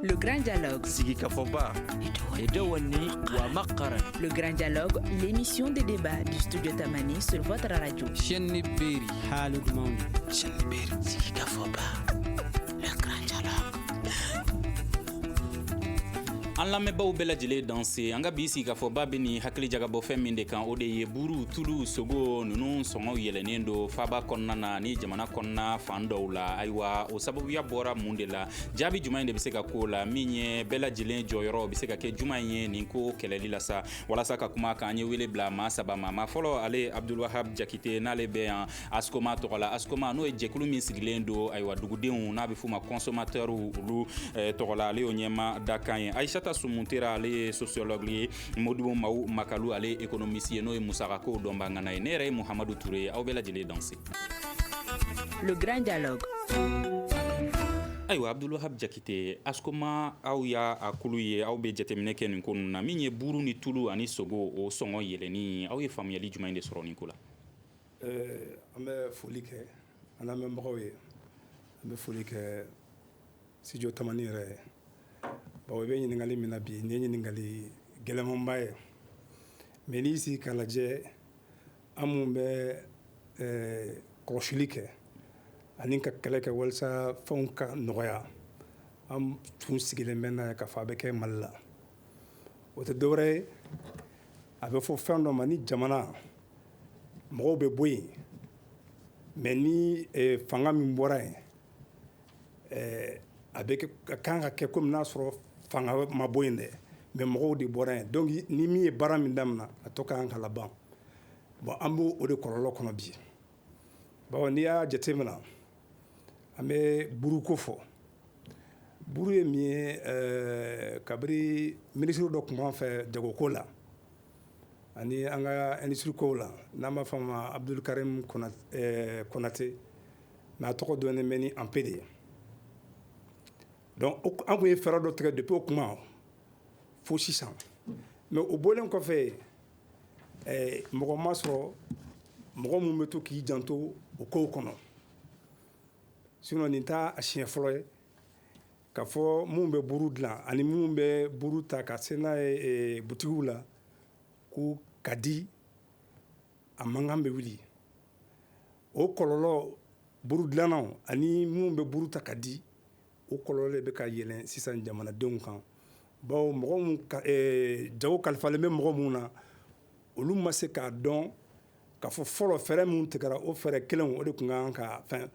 Le Grand Dialogue. Sigi Kafoba. Edouani Wamakaran. Le Grand Dialogue, l'émission de débat du studio Tamani sur votre radio. Chenni Beri. Halud Mauni. Chenni Beri. Sigi Kafoba. Le Grand Dialogue. An lamɛnbaaw bɛɛ lajɛlen danse an ka bi sigi ka fɔ ba bɛ ni hakili jagabɔ fɛn min de kan o de ye buru tulu sogo ninnu sɔngɔw yɛlɛnnen don faaba kɔnɔna na ni jamana kɔnɔna fan dɔw la ayiwa o sababuya bɔra mun de la jaabi juman de bɛ se ka k'o la min ye bɛɛ lajɛlen jɔyɔrɔ bɛ se ka kɛ juman ye nin ko kɛlɛli la sa walasa ka kuma kan an ye wele bila maa saba ma maa fɔlɔ ale Abdulwahab Jakite n'ale bɛ yan Askoma tɔgɔ la Askoma n'o ye jɛkulu min sigilen don ayiwa dugudenw n'a bɛ f'u ma consommateurs olu tɔgɔ la ale y'o ɲɛma da kan ye Aïssata Sumuntera ale ye sociologue ye Modibo Mawu Makalu ale économiste ye n'o ye musakako dɔnbagana ye ne yɛrɛ ye Muhamadu Ture ye aw bɛɛ lajɛlen danse. Le Grand Dialogue. Ayiwa Abdulwahab Jakite Askoma aw y'a kulu ye aw bɛ jateminɛ kɛ nin ko ninnu na min ye buru ni tulu ani sogo o sɔngɔ yɛlɛnni aw ye faamuyali jumɛn de sɔrɔ nin ko la. An bɛ foli kɛ an lamɛnbagaw ye an bɛ foli kɛ studio Tamani yɛrɛ bon, il y a une gɛlɛnmanba mais n'i sigi k'a lajɛ an mun bɛ kɔlɔsili kɛ ani ka kɛlɛ kɛ walasa fɛnw ka nɔgɔya an tun sigilen bɛ n'a ye k'a fɔ a bɛ kɛ Mali la o tɛ dɔwɛrɛ ye a bɛ fɔ fɛn dɔ ma ni jamana mɔgɔw bɛ bɔ yen mais ni fanga min bɔra yen a bɛ kan ka kɛ komi n'a sɔrɔ fanga ma bɔ yen dɛ mais mɔgɔw de bɔra yen donc ni min ye baara min daminɛ a tɔ ka kan ka laban bon an b'o de kɔlɔlɔ kɔnɔ bi bon n'i y'a jateminɛ an bɛ buruko fɔ buru ye min ye kabiri minisiri dɔ tun b'an fɛ jagoko la ani an ka industrie kow la n'an b'a fɔ a ma Abdulkarim Konate mais a tɔgɔ dɔnnen bɛ ni Anpe de ye. Donc an kun ye fɛɛrɛ dɔ tigɛ depuis o kuma fo sisan mais o bɔlen kɔfɛ mɔgɔ ma sɔrɔ mɔgɔ mun bɛ to k'i janto o kow kɔnɔ sinon nin t'a siɲɛ fɔlɔ ye k'a fɔ mun bɛ buru dilan ani mun bɛ buru ta ka se n'a ye butigiw la ko ka di a mankan bɛ wuli o kɔlɔlɔ buru dilannaw ani mun bɛ buru ta ka di o kɔlɔlɔ de bɛ ka yɛlɛn sisan jamanadenw kan bawo mɔgɔ mun jago kalifalen bɛ mɔgɔ mun na olu ma se k'a dɔn k'a fɔ fɔlɔ fɛɛrɛ mun tigɛra o fɛɛrɛ kelen o de tun kan ka fɛn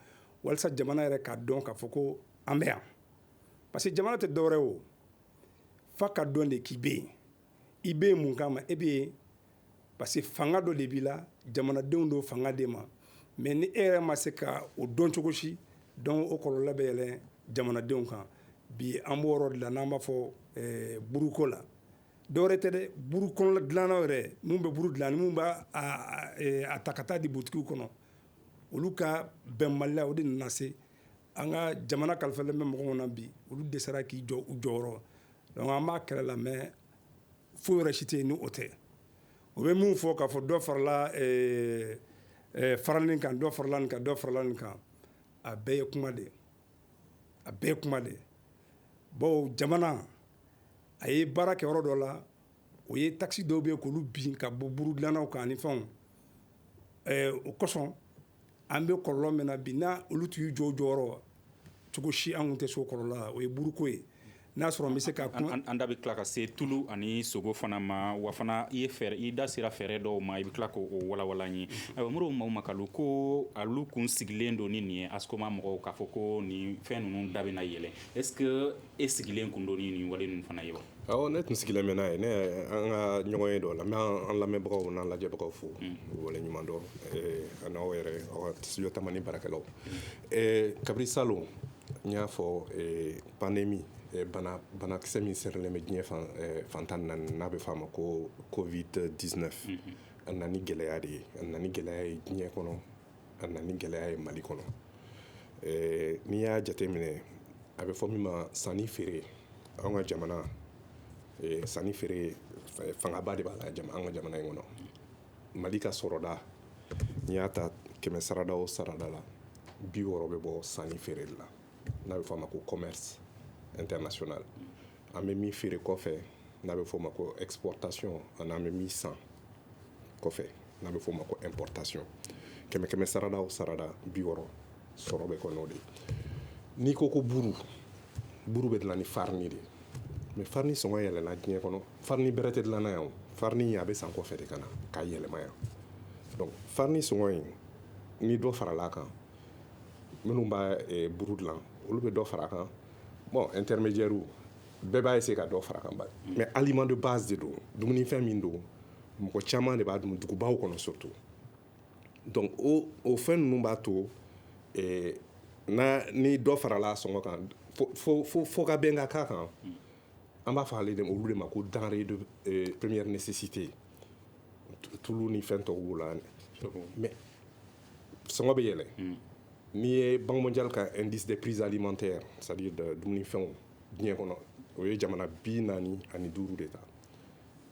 walasa jamana yɛrɛ k'a dɔn k'a fɔ ko an bɛ yan parce que jamana tɛ dɔwɛrɛ o f'a ka dɔn de k'i bɛ yen i bɛ yen mun kama e bɛ yen parce que fanga dɔ de b'i la jamanadenw do fanga de ma mais ni e yɛrɛ ma se ka o dɔn cogo si donc o kɔlɔlɔ bɛ yɛlɛn jamanadenw kan bi an b'o yɔrɔ de la n'an b'a fɔ buruko la dɔwɛrɛ tɛ dɛ buru kɔnɔ dilannaw yɛrɛ mun bɛ buru dilan ni mun b'a a ta ka taa di butigiw kɔnɔ olu ka bɛnbaliya o de nana se an ka jamana kalifalen bɛ mɔgɔw na bi olu dɛsɛra k'i jɔ u jɔyɔrɔ donc an b'a kɛlɛ la mais foyi yɛrɛ si tɛ yen ni o tɛ o bɛ mun fɔ k'a fɔ dɔ farala farali kan dɔ farala nin kan dɔ farala nin kan a bɛɛ ye kuma de a bɛɛ ye kuma de bawo jamana a ye baara kɛ yɔrɔ dɔ la o ye taxi dɔw bɛ yen k'olu bin ka bɔ buru dilannaw kan ani fɛnw o kosɔn an bɛ kɔlɔlɔ min na bi n'a olu tun y'u jɔ o jɔyɔrɔ cogo si an kun tɛ se o kɔlɔlɔ la o ye buruko ye n'a sɔrɔ n bɛ se ka kuma an da bɛ tila ka se tulu ani sogo fana ma wa fana i da sera fɛɛrɛ dɔw ma i bɛ tila k'o walawala n ye ayiwa Modibo Mawu Makalu ko olu kun sigilen don ni nin ye Askoma mɔgɔw k'a fɔ ko nin fɛn ninnu da bɛna yɛlɛ est ce que e sigilen kun don ni nin wale ninnu fana ye wa. awɔ ne tun sigilen bɛ n'a ye ne an ka ɲɔgɔn ye dɔ la n bɛ an lamɛnbagaw n'an lajɛbagaw fo wale ɲuman dɔn a n'aw yɛrɛ aw ka studio Tamani baarakɛlaw kabiri salon n y'a fɔ pandémie banakisɛ min sɛrilen bɛ diɲɛ fantan naani n'a bɛ fɔ a ma ko covid-19 a nana ni gɛlɛya de ye a nana ni gɛlɛya ye diɲɛ kɔnɔ a nana ni gɛlɛya ye Mali kɔnɔ n'i y'a jateminɛ a bɛ fɔ min ma sanni feere an ka jamana sanni feere fangaba de b'a la an ka jamana in kɔnɔ Mali ka sɔrɔda n'i y'a ta 100 sarada o sarada la 60 bɛ bɔ sanni feere de la n'a bɛ fɔ a ma ko commerce international an bɛ min feere kɔfɛ n'a bɛ fɔ o ma ko exportation ani an bɛ min san kɔfɛ n'a bɛ fɔ o ma ko importation kɛmɛ sarada o sarada 60 sɔrɔ bɛ kɔ n'o de n'i ko buru bɛ dilan ni farine de mais farine sɔngɔ yɛlɛnna diɲɛ kɔnɔ farine bɛrɛ tɛ dilanna yan o farine a bɛ san kɔfɛ de ka na k'a yɛlɛma yan donc farine sɔngɔ in ni dɔ farala a kan minnu b'a buru dilan olu bɛ dɔ fara a kan bon intermédiaire bɛɛ b'a essayer ka dɔ fara a kan ba mais aliment de base de don dumunifɛn min don mɔgɔ caman de b'a dun dugubaw kɔnɔ surtout donc o fɛn ninnu b'a to ni dɔ farala a sɔngɔ kan fo ka bɛn ka k'a kan an b'a fɔ olu de ma ko denrée de première nécessité tulu ni fɛn tɔw b'o la mais sɔngɔ bɛ yɛlɛ n'i ye banque mondiale ka indice des prix alimentaires c'est à dire dumunifɛnw diɲɛ kɔnɔ o ye jamana 45 de ta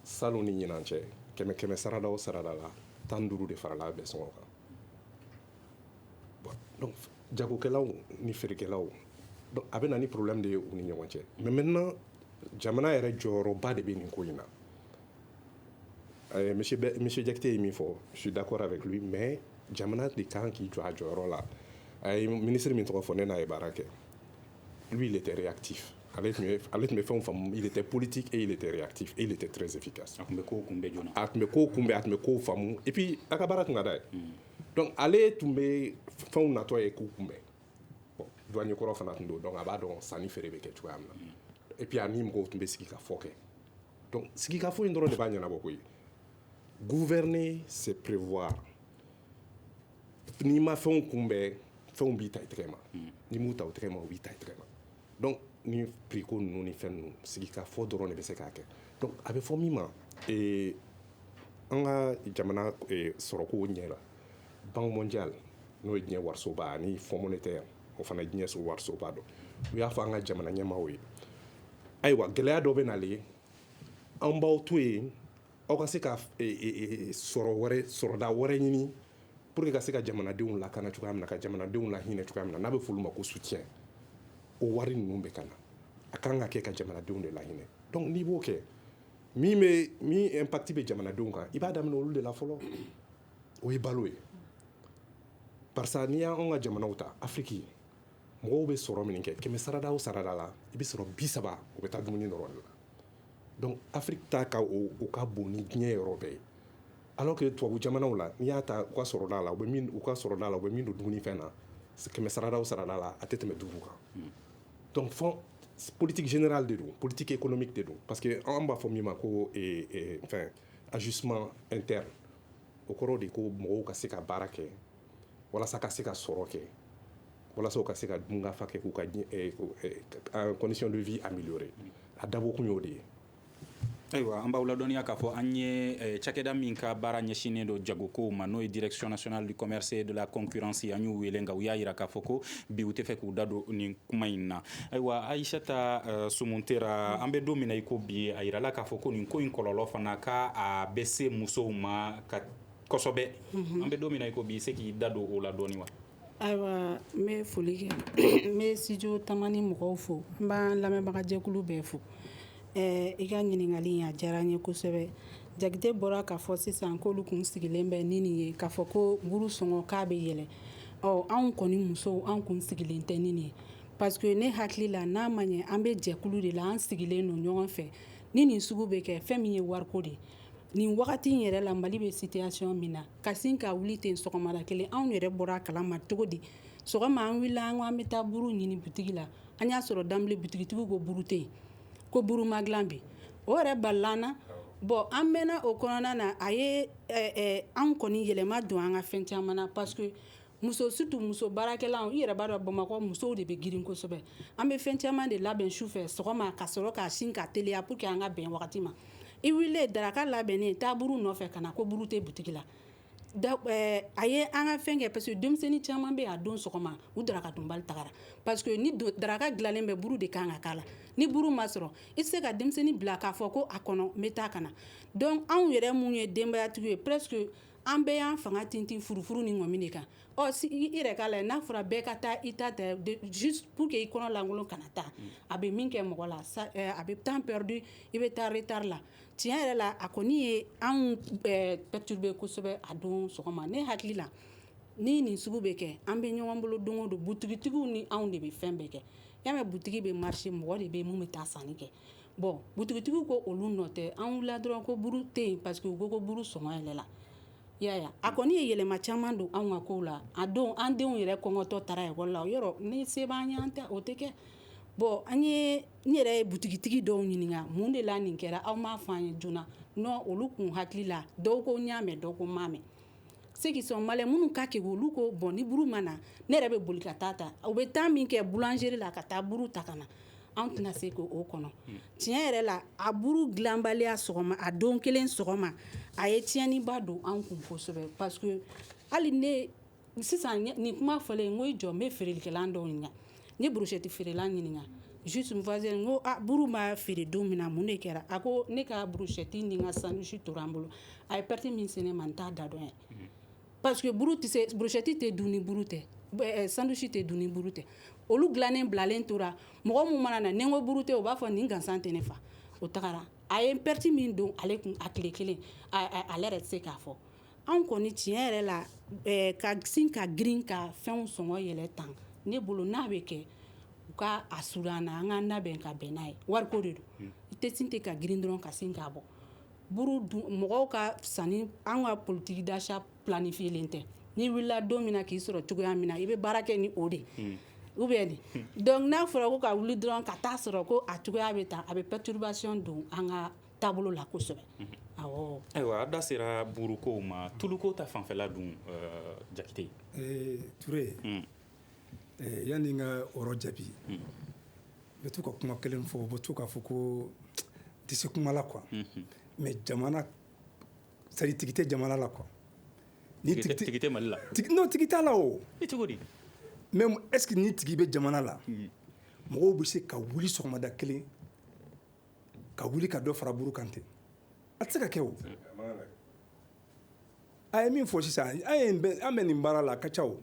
salon ni ɲinan cɛ kɛmɛ sarada o sarada la 15 de farala a bɛɛ sɔngɔ kan bon donc jagokɛlaw ni feerekɛlaw donc a bɛ na ni problème de ye u ni ɲɔgɔn cɛ mais maintenant jamana yɛrɛ jɔyɔrɔba de bɛ nin ko in na monsieur Diakité ye min fɔ je suis d'accord avec lui mais jamana de kan k'i jɔ a jɔyɔrɔ la a ye ministre min tɔgɔ fɔ ne n'a ye baara kɛ lui il était réactif ale tun bɛ fɛnw faamu il était politique et il était réactif et il était très efficace a tun bɛ kow kunbɛ joona a tun bɛ kow kunbɛ a tun bɛ kow faamu et puis a ka baara tun ka d'a ye donc ale tun bɛ fɛnw natɔ ye kow kunbɛ bon douanier kɔrɔ fana tun don donc a b'a dɔn sanni feere bɛ kɛ cogoya min na et puis a ni mɔgɔw tun bɛ sigi ka fɔ kɛ donc sigi ka fɔ in dɔrɔn de b'a ɲɛnabɔ koyi gouverner c'est prévoir n'i ma fɛnw kunbɛ fɛnw b'i ta i tɛgɛ ma n'i m'u ta o tɛgɛ ma o b'i ta i tɛgɛ ma donc ni prix ko ninnu ni fɛn ninnu sigi ka fɔ dɔrɔn de bɛ se k'a kɛ donc a bɛ fɔ min ma an ka jamana sɔrɔko ɲɛ la banque mondiale n'o ye diɲɛ warisoba ani fonds monétaire o fana ye diɲɛ warisoba dɔ u y'a fɔ an ka jamana ɲɛmaaw ye ayiwa gɛlɛya dɔ bɛ nalen an b'aw to yen aw ka se ka sɔrɔda wɛrɛ ɲini pour que ka se ka jamanadenw lakana cogoya min na ka jamanadenw lahinɛ cogoya min na n'a bɛ f'olu ma ko soutien o wari ninnu bɛ ka na a kan ka kɛ ka jamanadenw de lahinɛ donc n'i b'o kɛ min impact bɛ jamanadenw kan i b'a daminɛ olu de la fɔlɔ o ye balo ye parce que n'i y'anw ka jamanaw ta Afrique mɔgɔw bɛ sɔrɔ min kɛ kɛmɛ sarada o sarada la i bɛ sɔrɔ 30 o bɛ taa dumuni dɔrɔn de la donc Afrique ta ka o ka bon ni diɲɛ yɔrɔ bɛɛ ye alors que tubabu jamanaw la n'i y'a ta u ka sɔrɔda la u bɛ min don dumunifɛn na kɛmɛ sarada o sarada la a tɛ tɛmɛ 5 kan donc fond politique générale de don politique économique de don parce que an b'a fɔ min ma ko ajustement interne o kɔrɔ de ko mɔgɔw ka se ka baara kɛ walasa ka se ka sɔrɔ kɛ walasa u ka se ka dunkafa kɛ k'u ka condition de vie améliorer a dabɔ kun y'o de ye ayiwa an b'aw ladɔnniya k'a fɔ an ye cakɛda min ka baara ɲɛsinnen don jagokow ma n'o ye direction nationale du commerce et de la concurrence an y'u wele nka u y'a yira k'a fɔ ko bi u tɛ fɛ k'u da don nin kuma in na ayiwa Aïssata Sumuntera an bɛ don min na i ko bi a yirala k'a fɔ ko nin ko in kɔlɔlɔ fana k'a bɛ se musow ma ka kosɛbɛ an bɛ don min na i ko bi i se k'i da don o la dɔɔni wa ayiwa n bɛ foli kɛ n bɛ studio tamani mɔgɔw fo n b'an lamɛnbaga jɛkulu bɛɛ fo i ka ɲininkali in a diyara n ye kosɛbɛ Jakite bɔra k'a fɔ sisan k'olu kun sigilen bɛ ni nin ye k'a fɔ ko buru sɔngɔ k'a bɛ yɛlɛ anw kɔni musow anw kun sigilen tɛ ni nin ye parce que ne hakili la n'a ma ɲɛ an bɛ jɛkulu de la an sigilen don ɲɔgɔn fɛ ni nin sugu bɛ kɛ fɛn min ye wariko de nin wagati in yɛrɛ la Mali bɛ situation min na ka sin ka wuli ten sɔgɔmada kelen anw yɛrɛ bɔra a kalama cogo di sɔgɔma an wulila an ko an bɛ taa buru ɲini butigi la an y'a sɔrɔ danbile butigitigiw ko buru tɛ yen ko buru ma dilan bi o yɛrɛ balila an na bon an mɛnna o kɔnɔna na a ye anw kɔni yɛlɛma don an ka fɛn caman na parce que surtout muso baarakɛlaw i yɛrɛ b'a dɔn Bamakɔ musow de bɛ girin kosɛbɛ an bɛ fɛn caman de labɛn sufɛ sɔgɔma ka sɔrɔ k'a sin ka teliya pour que an ka bɛn wagati ma i wulilen daraka labɛnnen taa buru nɔfɛ ka na ko buru tɛ butigi la a ye an ka fɛn kɛ parce que denmisɛnnin caman bɛ a don sɔgɔma u daraka dunbali tagara parce que ni daraka dilanlen bɛ buru de kan ka k'a la ni buru ma sɔrɔ i tɛ se ka denmisɛnnin bila k'a fɔ ko a kɔnɔ n bɛ taa ka na donc anw yɛrɛ mun ye denbayatigiw ye presque an bɛɛ y'an fanga tintin furufuru ni ŋɔmi de kan si i yɛrɛ k'a la n'a fɔra bɛɛ ka taa i ta tɛ juste pour que i kɔnɔ lankolon kana taa a bɛ min kɛ mɔgɔ la a bɛ temps perdu i bɛ taa retard la tiɲɛ yɛrɛ la a kɔni ye anw perturber kosɛbɛ a don sɔgɔma ne hakili la ni nin sugu bɛ kɛ an bɛ ɲɔgɔn bolo don o don butigitigiw ni anw de bɛ fɛn bɛɛ kɛ y'a mɛn butigi bɛ marché mɔgɔ de bɛ mun bɛ taa sanni kɛ bon butigitigiw ko olu nɔ tɛ an wulila dɔrɔn ko buru tɛ yen parce que u ko ko buru sɔngɔ yɛlɛla yaya a kɔni ye yɛlɛma caman don anw ka kow la a don an denw yɛrɛ kɔngɔtɔ taara ekɔli la yɔrɔ ni se b'an ye an tɛ o tɛ kɛ bon n yɛrɛ ye butigitigi dɔw ɲininka mun de la nin kɛra aw m'a fɔ an ye joona non olu kun hakili la dɔw ko n y'a mɛn dɔw ko n m'a mɛn ceux qui sont malins minnu ka kɛ olu ko bon ni buru ma na ne yɛrɛ bɛ boli ka taa ta u bɛ temps min kɛ boulangerie la ka taa buru ta ka na anw tɛna se k'o kɔnɔ tiɲɛ yɛrɛ la a buru dilanbaliya sɔgɔma a don kelen sɔgɔma a ye tiɲɛniba don anw kun kosɛbɛ parce que hali ne sisan nin kuma fɔlen n ko i jɔ n bɛ feerelikɛla dɔw ɲininka n ye burushɛti feerela ɲininka juste n voisine n ko buru ma feere don min na mun de kɛra a ko ne ka burushɛti ni n ka sandwich tora n bolo a ye perte min se ne ma n t'a da dɔn ye parce que burushɛti tɛ dun ni buru tɛ sandwich tɛ dun ni buru tɛ olu dilannen bilalen tora mɔgɔ mun mana na ni n ko buru tɛ u b'a fɔ nin gansan tɛ ne fa o tagara a ye perte min don ale kun a tile kelen ale yɛrɛ tɛ se k'a fɔ anw kɔni tiɲɛ yɛrɛ la ka sin ka girin ka fɛnw sɔngɔ yɛlɛ tan ne bolo n'a bɛ kɛ u ka a surun an na an ka labɛn ka bɛn n'a ye wariko de don i tɛ sin tɛ ka girin dɔrɔn ka sin k'a bɔ buru mɔgɔw ka sanni an ka politique d'achat planifielen tɛ n'i wulila don min na k'i sɔrɔ cogoya min na i bɛ baara kɛ ni o de ou bien donc n'a fɔra ko ka wuli dɔrɔn ka taa sɔrɔ ko a cogoya bɛ tan a bɛ perturbation don an ka taabolo la kosɛbɛ awɔ ayiwa a da sera burukow ma tuluko ta fanfɛla dun Jakite Ture yanni n ka o yɔrɔ jaabi n bɛ to ka kuma kelen fɔ u bɛ to k'a fɔ ko n tɛ se kuma la quoi mais jamana c'est à dire tigi tɛ jamana la quoi tigi tɛ Mali la non tigi t'a la o i cogo di même est ce que ni tigi bɛ jamana la mɔgɔw bɛ se ka wuli sɔgɔmada kelen ka wuli ka dɔ fara buru kan ten a tɛ se ka kɛ o a ye min fɔ sisan an bɛ nin baara la a ka ca o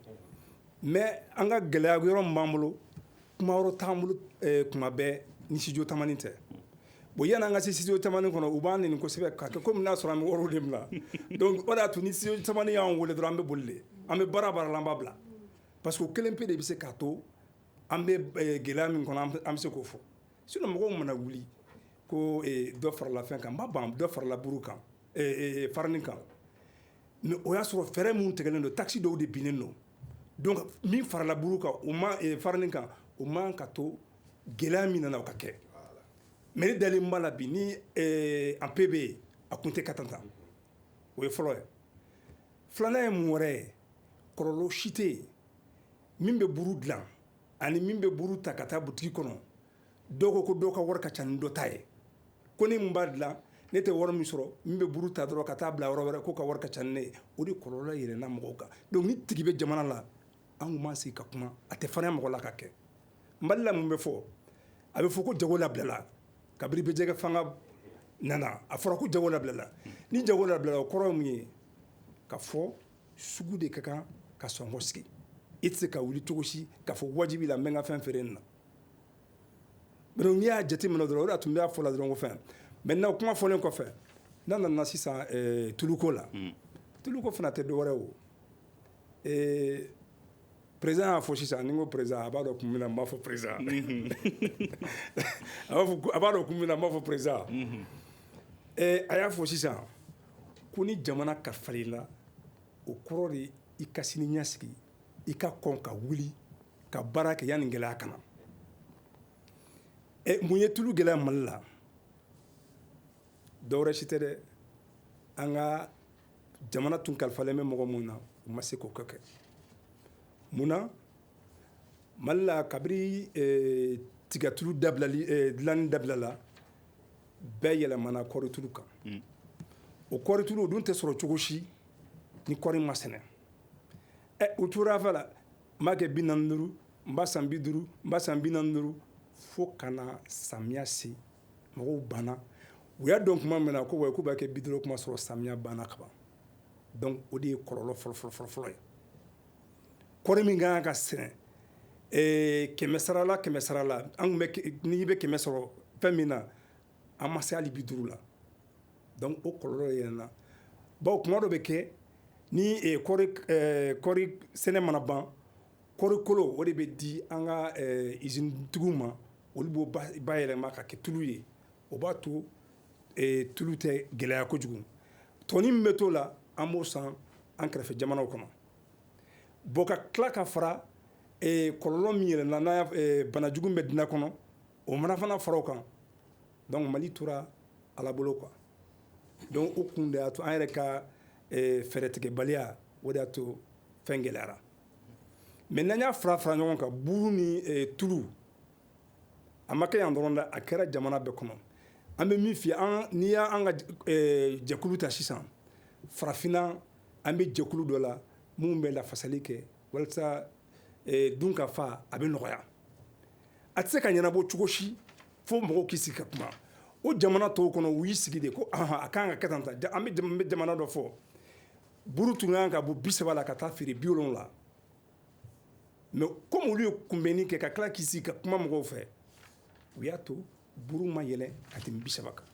mais an ka gɛlɛya yɔrɔ min b'an bolo kuma yɔrɔ t'an bolo kuma bɛɛ ni studio tamani tɛ bon yanni an ka se studio tamani kɔnɔ u b'an nɛni kosɛbɛ ka kɛ komi n'a sɔrɔ an bɛ wariw de bila donc o de y'a to ni studio tamani y'an wele dɔrɔn an bɛ boli de an bɛ baara la an b'a bila parce que o kelen pe de bɛ se k'a to an bɛ gɛlɛya min kɔnɔ an bɛ se k'o fɔ sinon mɔgɔw mana wuli ko dɔ farala fɛn kan n b'a ban dɔ farala buru kan farani kan mais o y'a sɔrɔ fɛɛrɛ minnu tigɛlen don taxi dɔw de binnen don donc min farala buru kan o ma farani kan o man ka to gɛlɛya min nana o ka kɛ mais ne dalen b'a la bi ni an pe bɛ yen a kun tɛ ka tan o ye fɔlɔ ye filanan ye mun wɛrɛ ye kɔlɔlɔ si tɛ yen min bɛ buru dilan ani min bɛ buru ta ka taa butigi kɔnɔ dɔw ko dɔw ka wari ka ca ni dɔ ta ye ko ni mun b'a dilan ne tɛ wari min sɔrɔ min bɛ buru ta dɔrɔn ka taa bila yɔrɔ wɛrɛ ko ka wari ka ca ni ne ye o de kɔlɔlɔ yɛlɛnna mɔgɔw kan donc ni tigi bɛ jamana la an kun b'an sigi ka kuma a tɛ farinya mɔgɔ la ka kɛ mali la mun bɛ fɔ a bɛ fɔ ko jago labilala kabiri bɛ jɛgɛ fanga nana a fɔra ko jago labilala ni jago labilala o kɔrɔ ye mun ye ka fɔ sugu de ka kan ka sɔngɔ sigi i tɛ se ka wuli cogo si k'a fɔ wajibi la n bɛ n ka fɛn feere nin na mais n'i y'a jate minɛ dɔrɔn o de y'a to n b'a fɔ la dɔrɔn ko fɛn maintenant kuma fɔlen kɔfɛ n'a nana sisan tuluko la tuluko fana tɛ dɔwɛrɛ o président y'a fɔ sisan ni n ko président a b'a dɔn kun min na n b'a fɔ président a b'a dɔn kun min na n b'a fɔ président a y'a fɔ sisan ko ni jamana kalifal'i o kɔrɔ de i ka sini ɲɛsigi i ka kɔn ka wuli ka baara kɛ yanni gɛlɛya kana mun ye tulu gɛlɛya mali la dɔwɛrɛ si tɛ dɛ an ka jamana tun kalifalen bɛ mɔgɔ mun na u ma se k'o kɛ mun na mali la kabiri tigatulu dilanni dabilala bɛɛ yɛlɛmana kɔɔri tulu kan o kɔɔri tulu o dun tɛ sɔrɔ cogo si ni kɔɔri ma sɛnɛ o tora fɛ la n b'a kɛ 45 n b'a san 50 n b'a san 45 fo ka na samiya se mɔgɔw banna u y'a dɔn tuma min na ko k'u b'a kɛ 50 kuma sɔrɔ samiya banna ka ban donc o de ye kɔlɔlɔ fɔlɔ ye kɔri min ka kan ka sɛnɛ kɛmɛ sara la an kun bɛ n'i bɛ kɛmɛ sɔrɔ fɛn min na an ma se hali 50 la donc o kɔlɔlɔ yɛlɛnna bawo kuma dɔ bɛ kɛ ni kɔri sɛnɛ mana ban kɔri kolo o de bɛ di an ka usine tigiw ma olu b'o bayɛlɛma ka kɛ tulu ye o b'a to tulu tɛ gɛlɛya kojugu tɔni min bɛ t'o la an b'o san an kɛrɛfɛ jamanaw kɔnɔ bon ka tila ka fara kɔlɔlɔ min yɛlɛnna n'a bana jugu bɛ diinɛ kɔnɔ o mana fana fara o kan donc mali tora ala bolo quoi donc o kun de y'a to an yɛrɛ ka fɛɛrɛtigɛbaliya o de y'a to fɛn gɛlɛyara mais n'an y'a fara ɲɔgɔn kan buru ni tulu a ma kɛ yan dɔrɔn dɛ a kɛra jamana bɛɛ kɔnɔ an bɛ min f'i ye n'i y'an ka jɛkulu ta sisan farafinna an bɛ jɛkulu dɔ la mun bɛ lafasali kɛ walasa dun ka fa a bɛ nɔgɔya a tɛ se ka ɲɛnabɔ cogo si fo mɔgɔw k'i sigi ka kuma o jamana tɔw kɔnɔ u y'i sigi de ko a kan ka kɛ tan an bɛ jamana dɔ fɔ buru tun kan ka bɔ 30 la ka taa feere 70 la mais comme olu ye kunbɛnni kɛ ka tila k'i sigi ka kuma mɔgɔw fɛ u y'a to buru ma yɛlɛ ka tɛmɛ 30 kan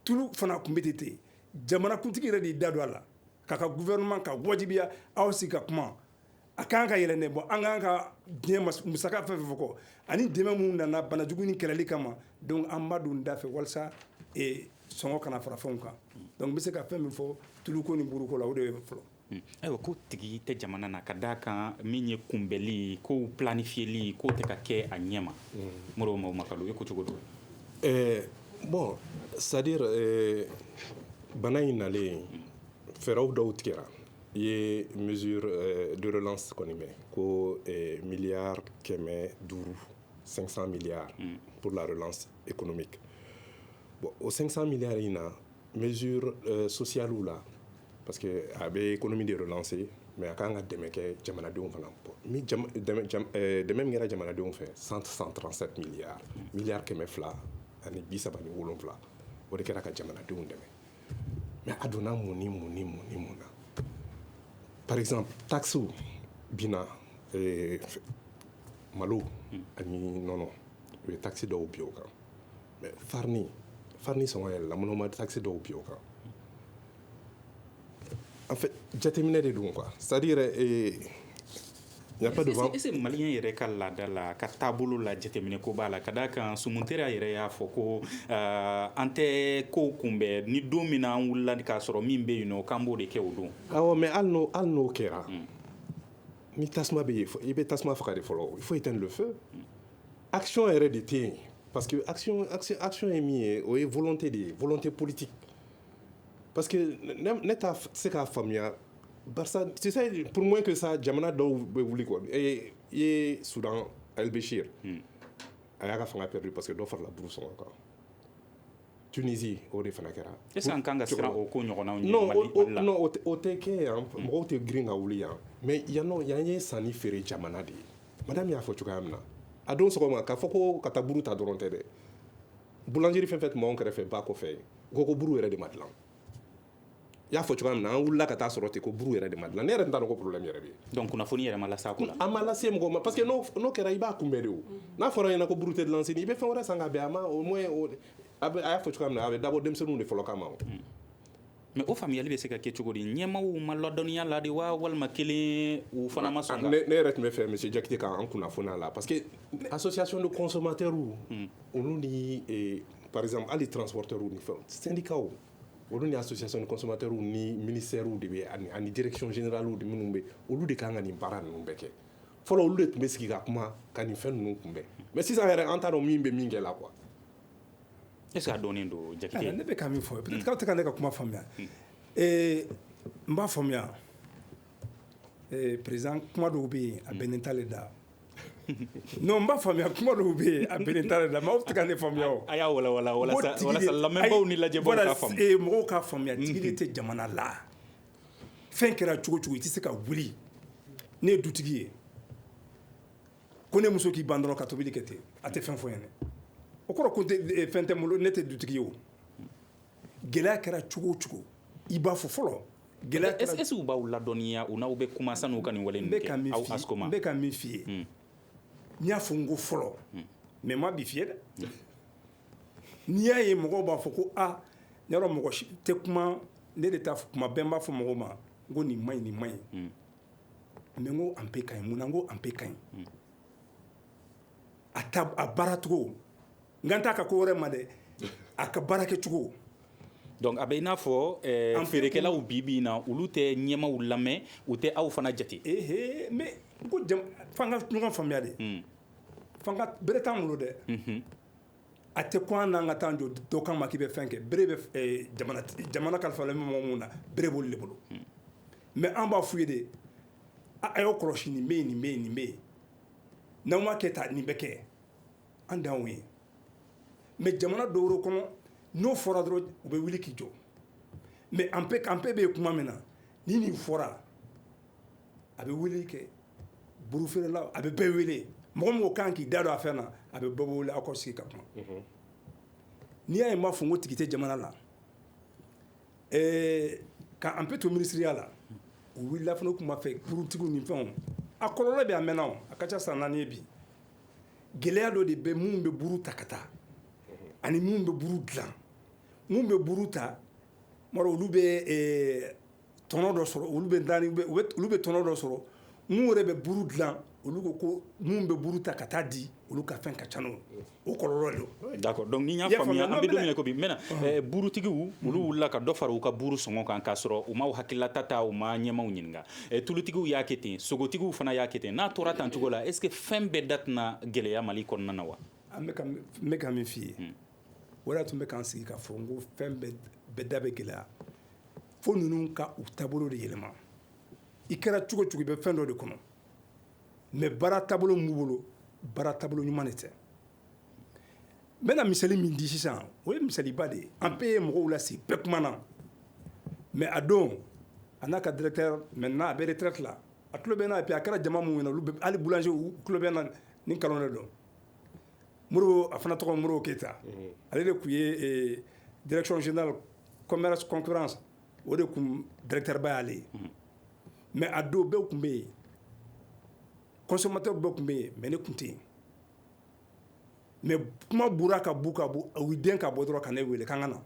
tulu fana kun bɛ ten jamanakuntigi yɛrɛ de y'i da don a la k'a ka gouvernement ka wajibiya aw sigi ka kuma a kan ka yɛlɛ dɛ bon an kan ka diɲɛ musaka fɛn fɛn fɔ kɔ ani dɛmɛ minnu nana banajugu ni kɛlɛli kama donc an b'a don da fɛ walasa sɔngɔ kana fara fɛnw kan donc n bɛ se ka fɛn min fɔ tuluko ni buruko la o de ye fɔlɔ. ayiwa ko tigi tɛ jamana na ka d'a kan min ye kunbɛli kow planifiyeli k'o tɛ ka kɛ a ɲɛ ma Modibo Makalu e ko cogo do. Bon c'est à dire bana in nalen fɛɛrɛw dɔw tigɛra i ye mesure de relance kɔni mɛn ko milliard 500 milliards pour la relance économique bon o 500 milliards in na mesure sociale la parce que a bɛ économie de relancer mais a kan ka dɛmɛ kɛ jamanadenw fana ni dɛmɛ min kɛra jamanadenw fɛ 137 milliards milliard 200 ani 37 o de kɛra ka jamanadenw dɛmɛ mais a donna mun na par exemple taxe bina malo ani nɔnɔ o ye taxe dɔw bi o kan mais farni sɔngɔ yɛlɛ la munna ma taxe dɔw bi o kan en fait jateminɛ de don quoi c'est à dire y a pas de vent est-ce que malien yɛrɛ ka laada la ka taabolo la jateminɛ ko b'a la ka d'a kan Sumuntere yɛrɛ y'a fɔ ko an tɛ kow kunbɛn ni don min na an wulila k'a sɔrɔ min bɛ yen nɔ k'an b'o de kɛ o don awɔ mais hali n'o kɛra ni tasuma bɛ yen i bɛ tasuma faga de fɔlɔ il faut éteindre le feu action yɛrɛ de tɛ yen parce que action ye min ye o ye volonté de ye volonté politique parce que ne t'a se k'a faamuya barisa tu sais pour moins que ça jamana dɔw bɛ wuli quoi i ye Soudan El-Béchir a y'a ka fanga perdu parce que dɔ farala buru sɔngɔ kan Tunisie o de fana kɛra est-ce que an kan ka siran o ko ɲɔgɔnnaw ɲɛ Mali la non o tɛ kɛ yan mɔgɔw tɛ girin ka wuli yan mais yan ye sanni feere jamana de ye madame y'a fɔ cogoya min na a don sɔgɔma k'a fɔ ko ka taa buru ta dɔrɔn tɛ dɛ boulangerie fɛn fɛn tun b'anw kɛrɛfɛ ba kɔfɛ ko buru yɛrɛ de ma dilan i y'a fɔ cogoya min na an wulila ka taa sɔrɔ ten ko buru yɛrɛ de ma dilan ne yɛrɛ t'a dɔn ko problème yɛrɛ bɛ yen donc kunnafoni yɛrɛ ma lase a ko la a ma lase mɔgɔ ma parce que n'o kɛra i b'a kunbɛn de o n'a fɔra ɲɛna ko buru tɛ dilan sini i bɛ fɛn wɛrɛ san ka bɛn a ma au moins a y'a fɔ cogoya min na a bɛ dabɔ denmisɛnninw de fɔlɔ kama o mais o faamuyali bɛ se ka kɛ cogo di ɲɛmaaw ma ladɔnniya la de wa walima kelen u fana ma sɔn ne yɛrɛ tun bɛ fɛ monsieur Jakite k'an kunnafoniya la parce que association de consommateurs olu ni par exemple hali transporteurs ni fɛnw syndicats olu ni association de consommateurs ni ministères de bɛ ani direction générale de minnu bɛ olu de kan ka nin baara ninnu bɛɛ kɛ fɔlɔ olu de tun bɛ sigi ka kuma ka nin fɛn ninnu kunbɛn mais sisan yɛrɛ an t'a dɔn min bɛ min kɛ la quoi est-ce que a dɔnnen don Jakite ne bɛ ka min fɔ peut-être k'aw tɛ ka ne ka kuma faamuya n b'a faamuya président kuma dɔw bɛ yen a bɛnnen t'ale da non n b'a faamuya kuma dɔw bɛ yen a bɛnnen t'ale da mais aw tɛ ka ne faamuya o a y'a walawala walasa lamɛnbaaw ni lajɛbaaw k'a faamu mɔgɔw k'a faamuya tigi de tɛ jamana la fɛn kɛra cogo cogo i tɛ se ka wuli ne ye dutigi ye ko ne muso k'i ban dɔrɔn ka tobili kɛ ten a tɛ fɛn fɔ n ye dɛ o kɔrɔ ko fɛn tɛ n bolo ne tɛ dutigi ye o gɛlɛya kɛra cogo o cogo i b'a fɔ fɔlɔ est-ce que u b'aw ladɔnniya u n'aw bɛ kuma san'u ka nin wale ninnu kɛ aw askoma n bɛ ka min f'i ye n y'a fɔ n ko fɔlɔ mais ma bi f'i ye dɛ n'i y'a ye mɔgɔw b'a fɔ ko yɔrɔ mɔgɔ si tɛ kuma ne de ta kuma bɛɛ n b'a fɔ mɔgɔw ma n ko nin man ɲi nin man ɲi mais n ko an bɛɛ ka ɲi mun na n ko an bɛɛ ka ɲi a baara cogo n kan t'a ka ko wɛrɛ ma dɛ a ka baara kɛ cogo donc a bɛ i n'a fɔ feerekɛlaw bi na olu tɛ ɲɛmaw lamɛn u tɛ aw fana jate mais n ko f'an ka ɲɔgɔn faamuya de fanga bere t'an bolo dɛ a tɛ ko an n'an ka taa jɔ dɔ kan ma k'i bɛ fɛn kɛ bere bɛ jamana kalifalen bɛ mɔgɔ minnu na bere b'olu de bolo mais an b'a f'u ye de a y'aw kɔlɔsi nin bɛ yen nin bɛ yen nin bɛ yen n'aw ma kɛ ta nin bɛ kɛ an d'anw ye mais jamana dɔw kɔnɔ n'o fɔra dɔrɔn u bɛ wuli k'i jɔ mais an bɛɛ bɛ yen kuma min na ni nin fɔra a bɛ wuli kɛ burufeerela a bɛ bɛɛ wele mɔgɔ min ko kan k'i da don a fɛn na a bɛ bɛɛ wele aw ka sigi ka kuma n'i y'a ye n b'a fɔ n ko tigi tɛ jamana la ka an bɛ to minisiriya la u wulila fana u tun b'a fɛ burutigiw ni fɛnw a kɔlɔlɔ bɛ a mɛnna o a ka ca san 4 ye bi gɛlɛya dɔ de bɛ minnu bɛ buru ta ka taa ani minnu bɛ buru dilan minnu bɛ buru ta olu bɛ tɔnɔ dɔ sɔrɔ olu bɛ tɔnɔ dɔ sɔrɔ minnu yɛrɛ bɛ buru dilan olu ko minnu bɛ buru ta ka taa di olu ka fɛn ka ca n'o o kɔlɔlɔ don. d'accord donc ni n y'a faamuya an bɛ don min na ko bi n bɛna burutigiw olu wulila ka dɔ fara u ka buru sɔngɔ kan k'a sɔrɔ u m'aw hakililata ta u ma ɲɛmaw ɲininka tulutigiw y'a kɛ ten sogotigiw fana y'a kɛ ten n'a tora tan cogo la est ce que fɛn bɛɛ da tɛna gɛlɛya mali kɔnɔna na wa. n bɛ ka min f'i ye o de y'a to n bɛ k'an sigi k'a fɔ n ko fɛn bɛɛ da bɛ gɛlɛya fo ninnu ka u taabolo de yɛlɛma i kɛra cogo cogo i bɛ fɛn dɔ de kɔnɔ mais baara taabolo min b'u bolo baara taabolo ɲuman de tɛ n bɛna misali min di sisan o ye misaliba de ye an bɛɛ ye mɔgɔw lasigi bɛɛ kumana mais a don a n'a ka directeur maintenant a bɛ retraite la a tulo bɛ n na et puis a kɛra jama min ɲɛna olu bɛ hali boulanger u tulo bɛ n na ni nkalon de don Modibo a fana tɔgɔ Modibo Keyita ale de tun ye direction générale commerce concurrence o de tun directeur ba y'ale ye mais a don bɛɛ tun bɛ yen consommateur bɛɛ tun bɛ yen mais ne tun tɛ yen mais kuma bura ka bu u y'i den ka bɔ dɔrɔn ka ne wele k'an ka na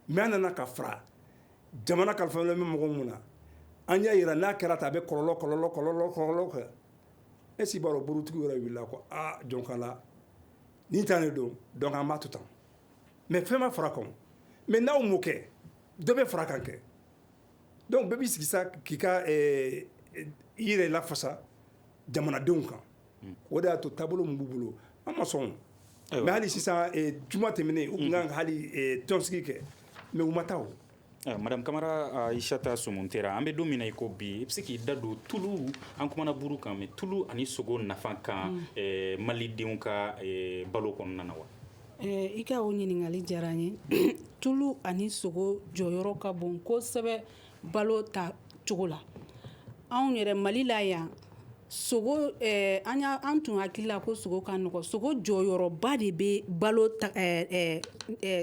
mais an nana ka fara jamana kalifalen bɛ mɔgɔ min na an y'a jira n'a kɛra ta a bɛ kɔlɔlɔ kɛ est-ce que i b'a dɔn burutigiw yɛrɛ wulila ko jɔnkala nin tan de don donc an b'a to tan mais fɛn ma fara kan mais n'aw m'o kɛ dɔ bɛ fara kan kɛ donc bɛɛ b'i sigi sa k'i ka i yɛrɛ lafasa jamanadenw kan o de y'a to taabolo min b'u bolo an ma sɔn mais hali sisan juma tɛmɛnen u tun kan ka hali tɔnsigi kɛ mais u ma taa o. madame Kamara Aïssata Somontera an bɛ don min na i ko bi i bɛ se k'i da don tulu an kumana buru kan mais tulu ani sogo nafa kan malidenw ka balo kɔnɔna na wa. I ka o ɲininkali diyara n ye tulu ani sogo jɔyɔrɔ ka bon kosɛbɛ balo ta cogo la anw yɛrɛ Mali la yan sogo an tun hakili la ko sogo ka nɔgɔ sogo jɔyɔrɔba de bɛ balo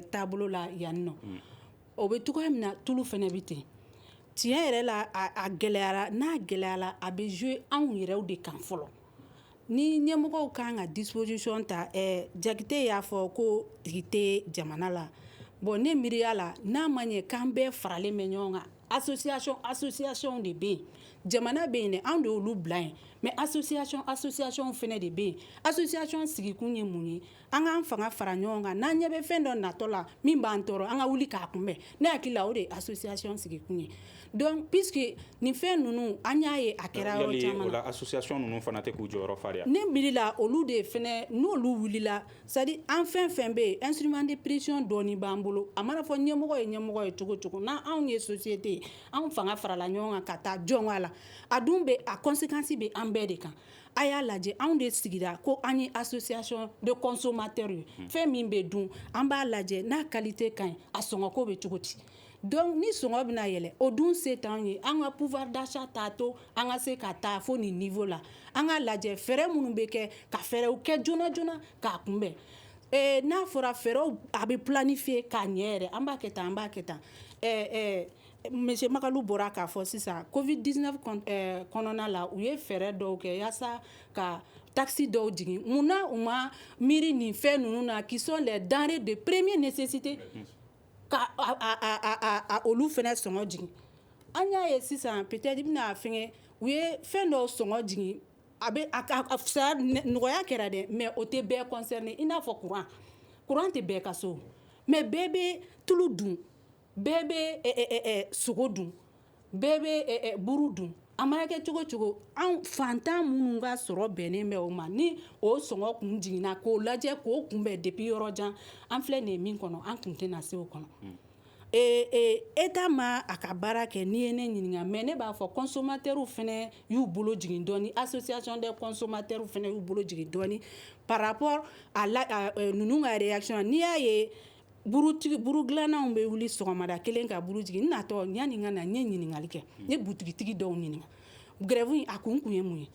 taabolo la yan nɔ o bɛ cogoya min na tulu fana bɛ ten tiɲɛ yɛrɛ la a gɛlɛyara n'a gɛlɛyara a bɛ jouer anw yɛrɛw de kan fɔlɔ ni ɲɛmɔgɔw kan ka disposition ta Jakite y'a fɔ ko tigi tɛ jamana la bon ne miiriya la n'a ma ɲɛ k'an bɛɛ faralen bɛ ɲɔgɔn kan association de bɛ yen jamana bɛ yen dɛ anw de y'olu bila yen mais association fana de bɛ yen association sigikun ye mun ye an k'an fanga fara ɲɔgɔn kan n'an ɲɛ bɛ fɛn dɔ natɔ la min b'an tɔɔrɔ an ka wuli k'a kunbɛn ne hakili la o de ye association sigikun ye donc puisque nin fɛn ninnu an y'a ye a kɛra yɔrɔ caman na o la association ninnu fana tɛ k'u jɔyɔrɔ fariya ne miirila olu de fana n'olu wulila c'est à dire an fɛn fɛn bɛ yen instrument de pression dɔɔni b'an bolo a mana fɔ ɲɛmɔgɔ ye cogo cogo n'anw ye société ye anw fanga farala ɲɔgɔn kan ka taa jɔn a la a dun bɛ a conséquence bɛ an bɛɛ de kan a y'a lajɛ anw de sigira ko an ye association de consommateurs ye fɛn min bɛ dun an b'a lajɛ n'a qualité ka ɲi a sɔngɔko bɛ cogo di donc ni sɔngɔ bɛna yɛlɛ o dun se t'anw ye an ka pouvoir d'achat t'a to an ka se ka taa fo nin niveau la an ka lajɛ fɛɛrɛ minnu bɛ kɛ ka fɛɛrɛw kɛ joona joona k'a kunbɛn n'a fɔra fɛɛrɛw a bɛ planifier k'a ɲɛ yɛrɛ an b'a kɛ tan monsieur Makalu bɔra k'a fɔ sisan covid-19 kɔnɔna la u ye fɛɛrɛ dɔw kɛ yaasa ka taxi dɔw jigin munna u ma miiri nin fɛn ninnu na qui sont les denrées de première nécessité ka olu fɛnɛ sɔngɔ jigin an y'a ye sisan peut-être i bɛna fɛngɛ u ye fɛn dɔw sɔngɔ jigin a fisaya nɔgɔya kɛra dɛ mais o tɛ bɛɛ concerné i n'a fɔ courant tɛ bɛɛ ka so mais bɛɛ bɛ tulu dun bɛɛ bɛ sogo dun bɛɛ bɛ buru dun a mana kɛ cogo cogo an fantan minnu ka sɔrɔ bɛnnen bɛ o ma ni o sɔngɔ kun jiginna k'o lajɛ k'o kunbɛn depuis yɔrɔ jan an filɛ nin ye min kɔnɔ an kun tɛna se o kɔnɔ État ma a ka baara kɛ n'i ye ne ɲininka mais ne b'a fɔ consommateurs fɛnɛ y'u bolo jigin dɔɔni association des consommateurs fɛnɛ y'u bolo jigin dɔɔni par rapport à ninnu ka réaction n'i y'a ye buru dilannaw bɛ wuli sɔgɔmada kelen ka buru jigin n natɔ yanni n ka na n ye ɲininkali kɛ n ye butigitigi dɔw ɲininka grève a kun ye mun ye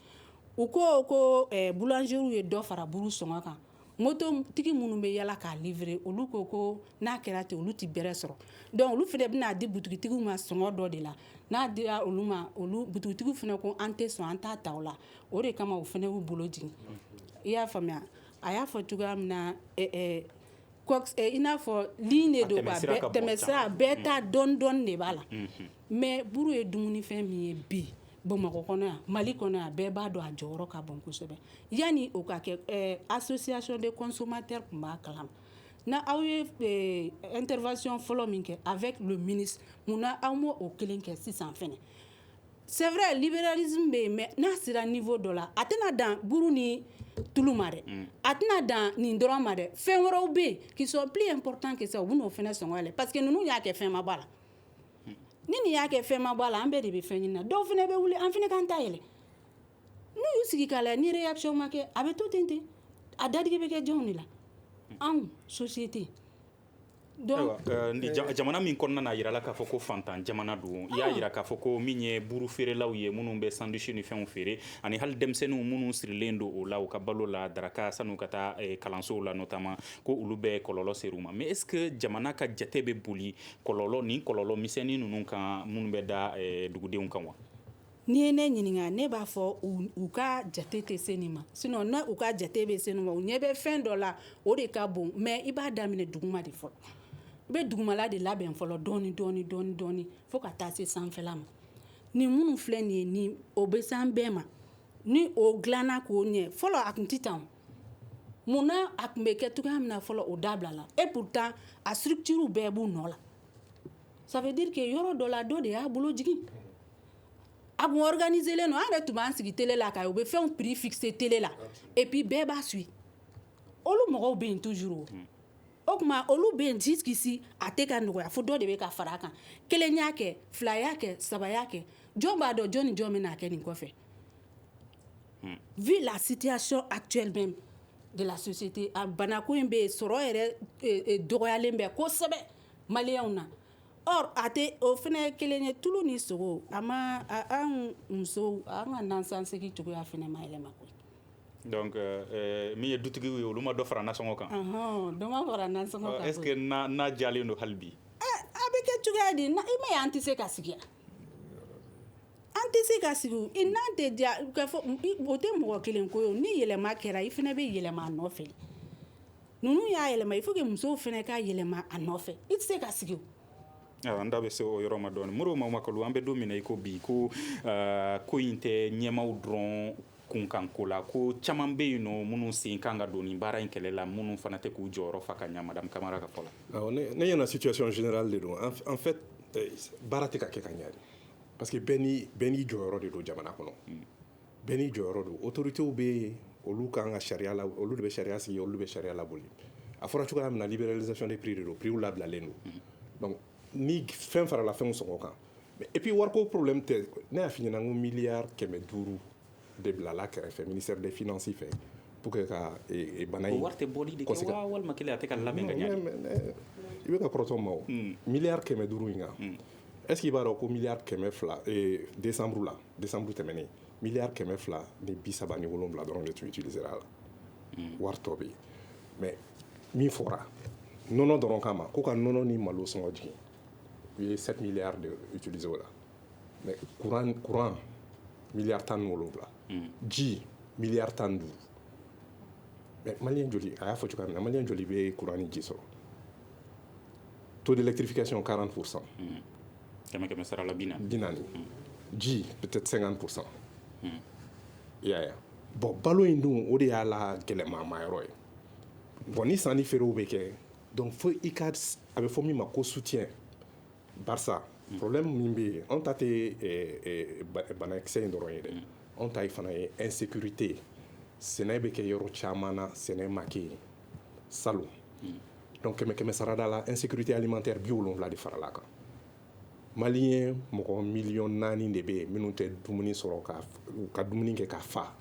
u ko boulangeries ye dɔ fara buru sɔngɔ kan moto tigi minnu bɛ yala k'a livrer olu ko n'a kɛra ten olu tɛ bɛrɛ sɔrɔ donc olu fɛnɛ bɛna di butigitigiw ma sɔngɔ dɔ de la n'a dira olu ma olu butigitigiw fɛnɛ ko an tɛ sɔn an t'a ta o la o de kama u fɛnɛ y'u bolo jigin i y'a faamuya a y'a fɔ cogoya min na i n'a fɔ ligne de don tɛmɛsira bɛɛ ta dɔɔni de b'a la mais buru ye dumunifɛn min ye bi Bamakɔ kɔnɔ yan Mali kɔnɔ yan bɛɛ b'a dɔn a jɔyɔrɔ ka bon kosɛbɛ yanni o ka kɛ association des consommateurs tun b'a kalama na aw ye intervention fɔlɔ min kɛ avec le ministre munna aw m'o kelen kɛ sisan fɛnɛ c'est vrai libéralisme bɛ yen mais n'a sera niveau dɔ la a tɛna dan buru ni tulu ma dɛ a tɛna dan nin dɔrɔn ma dɛ fɛn wɛrɛw bɛ yen qui sont plus importants que ça u bɛ n'o fɛnɛ sɔngɔ yɛlɛ parce que ninnu y'a kɛ fɛn ma bɔ a la ni nin y'a kɛ fɛn ma bɔ a la an bɛɛ de bɛ fɛn ɲini na dɔw fɛnɛ bɛ wuli an fɛnɛ k'an ta yɛlɛ n'u y'u sigi k'a lajɛ ni réaction ma kɛ a bɛ to ten a dadigi bɛ kɛ jɔnw de la anw société donc jamana min kɔnɔna na yirala k'a fɔ ko fantan jamana don i y'a yira k'a fɔ ko min ye buru feerelaw ye minnu bɛ sandwich ni fɛnw feere ani hali denmisɛnninw minnu sirilen don o la u ka balo la daraka san'u ka taa kalansow la notamment ko olu bɛ kɔlɔlɔ ser'u ma mais est ce que jamana ka jate bɛ boli ni kɔlɔlɔ misɛnnin ninnu kan minnu bɛ da dugudenw kan wa n'i ye ne ɲininka ne b'a fɔ u ka jate tɛ se nin ma sinon na u ka jate bɛ se nin ma u ɲɛ bɛ fɛn dɔ la o de ka bon mais i b'a daminɛ duguma de fɔlɔ i bɛ dugumala de labɛn fɔlɔ dɔɔni fo ka taa se sanfɛla ma ni minnu filɛ nin ye ni o bɛ s'an bɛɛ ma ni o dilanna k'o ɲɛ fɔlɔ a tun tɛ tan munna a tun bɛ kɛ cogoya min na fɔlɔ o dabila la et pourtant a structure bɛɛ b'u nɔ la ça veut dire que yɔrɔ dɔ la dɔ de y'a bolo jigin a kun organisé len don an yɛrɛ tun b'an sigi télé la ka u bɛ fɛnw prix fixé télé la et puis bɛɛ b'a suit olu mɔgɔw bɛ yen toujours o kuma olu bɛ yen jusqu'ici a tɛ ka nɔgɔya fo dɔ de bɛ ka fara a kan kelen y'a kɛ fila y'a kɛ saba y'a kɛ jɔn b'a dɔn jɔn ni jɔn bɛna kɛ nin kɔfɛ vu la situation actuelle même de la société a banako in bɛ yen sɔrɔ yɛrɛ dɔgɔyalen bɛ kosɛbɛ maliyɛnw na or a tɛ o fɛnɛ kelen ye tulu ni sogo a ma an musow an ka nansansegi cogoya fɛnɛ ma yɛlɛma koyi donc min ye dutigiw ye olu ma dɔ fara nasɔngɔ kan dɔ ma fara nasɔngɔ kan est ce que n'a jalen don hali bi a bɛ kɛ cogoya di i ma ye an tɛ se ka sigi an tɛ se ka sigi i n'an tɛ diya k'a fɔ o tɛ mɔgɔ kelen ko ye ni yɛlɛma kɛra i fɛnɛ bɛ yɛlɛma a nɔfɛ ninnu y'a yɛlɛma il faut que musow fɛnɛ ka yɛlɛma a nɔfɛ i tɛ se ka sigi an da bɛ se o yɔrɔ ma dɔɔni Modibo Makalu an bɛ don min na i ko bi ko ko in tɛ ɲɛmaw dɔrɔn kunkan ko la ko caman bɛ yen nɔ minnu sen kan ka don nin baara in kɛlɛ la minnu fana tɛ k'u jɔyɔrɔ fa ka ɲa Madame Camara ka fɔ la ne ɲɛna situation générale de don en fait baara tɛ ka kɛ ka ɲa de parce que bɛɛ n'i jɔyɔrɔ de don jamana kɔnɔ bɛɛ n'i jɔyɔrɔ don autorités bɛ yen olu kan ka sariya la olu de bɛ sariya sigi olu de bɛ sariya laboli a fɔra cogoya min na libéralisation des prix de don prix labilalen don donc ni fɛn farala fɛnw sɔngɔ kan et puis wariko problème tɛ ne y'a f'i ɲɛna n ko miliyari 500 de bilala kɛrɛfɛ ministère des finances fɛ pour que ka bana in o wari tɛ bɔli de kɛ wa walima kelen a tɛ ka labɛn ka ɲɛ i bɛ ka kɔrɔtɔ ma o miliyari 500 in kan est ce que i b'a dɔn ko miliyari 200 décembre tɛmɛnen miliyari 200 ni 37 dɔrɔn de tun utilisera la wari tɔ bɛ yen mais min fɔra nɔnɔ dɔrɔn kama ko ka nɔnɔ ni malo sɔngɔ jigin il y a 7 milliards utilisés là. Mais courant milliard tan wolonwula. Ji milliard tan 5. Mais malien joli a y'a fɔ cogoya min na malien joli bɛ courant ni ji sɔrɔ. Taux d'électrification 40%. Kɛmɛ sara la 40. Ji peut-être 50%. Yeah. Bon balo in dun o de y'a la gɛlɛma yɔrɔ ye. Bon ni sanni feerew bɛ kɛ donc fo i ka a bɛ fɔ min ma ko soutien. Barça problème min bɛ yen anw ta tɛ banakisɛ in dɔrɔn ye dɛ anw ta fana ye insécurité sɛnɛ bɛ kɛ yɔrɔ caman na sɛnɛ ma kɛ yen salon donc kɛmɛ sarada la insécurité alimentaire 70 de farala kan maliyɛn mɔgɔ 4 millions de bɛ yen minnu tɛ dumuni sɔrɔ ka dumuni kɛ ka fa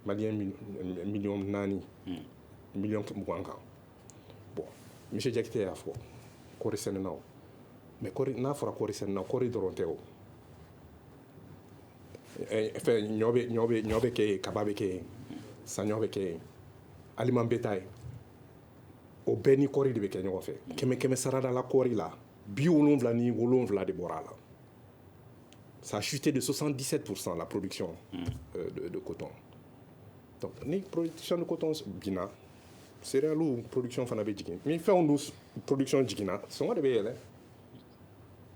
maliyɛn 4 millions 20 kan bon monsieur Jakite y'a fɔ kɔɔri sɛnɛnaw mais n'a fɔra kɔɔri sɛnɛnaw kɔɔri dɔrɔn tɛ o ɲɔ bɛ kɛ yen kaba bɛ kɛ yen saɲɔ bɛ kɛ yen aliment bétail o bɛɛ ni kɔɔri de bɛ kɛ ɲɔgɔn fɛ kɛmɛ sarada la kɔɔri la 77 de bɔra a la ça a chuté de 77% la production de coton donc ni production de coton binna céréales production fana bɛ jigin ni fɛnw dun production jiginna sɔngɔ de bɛ yɛlɛ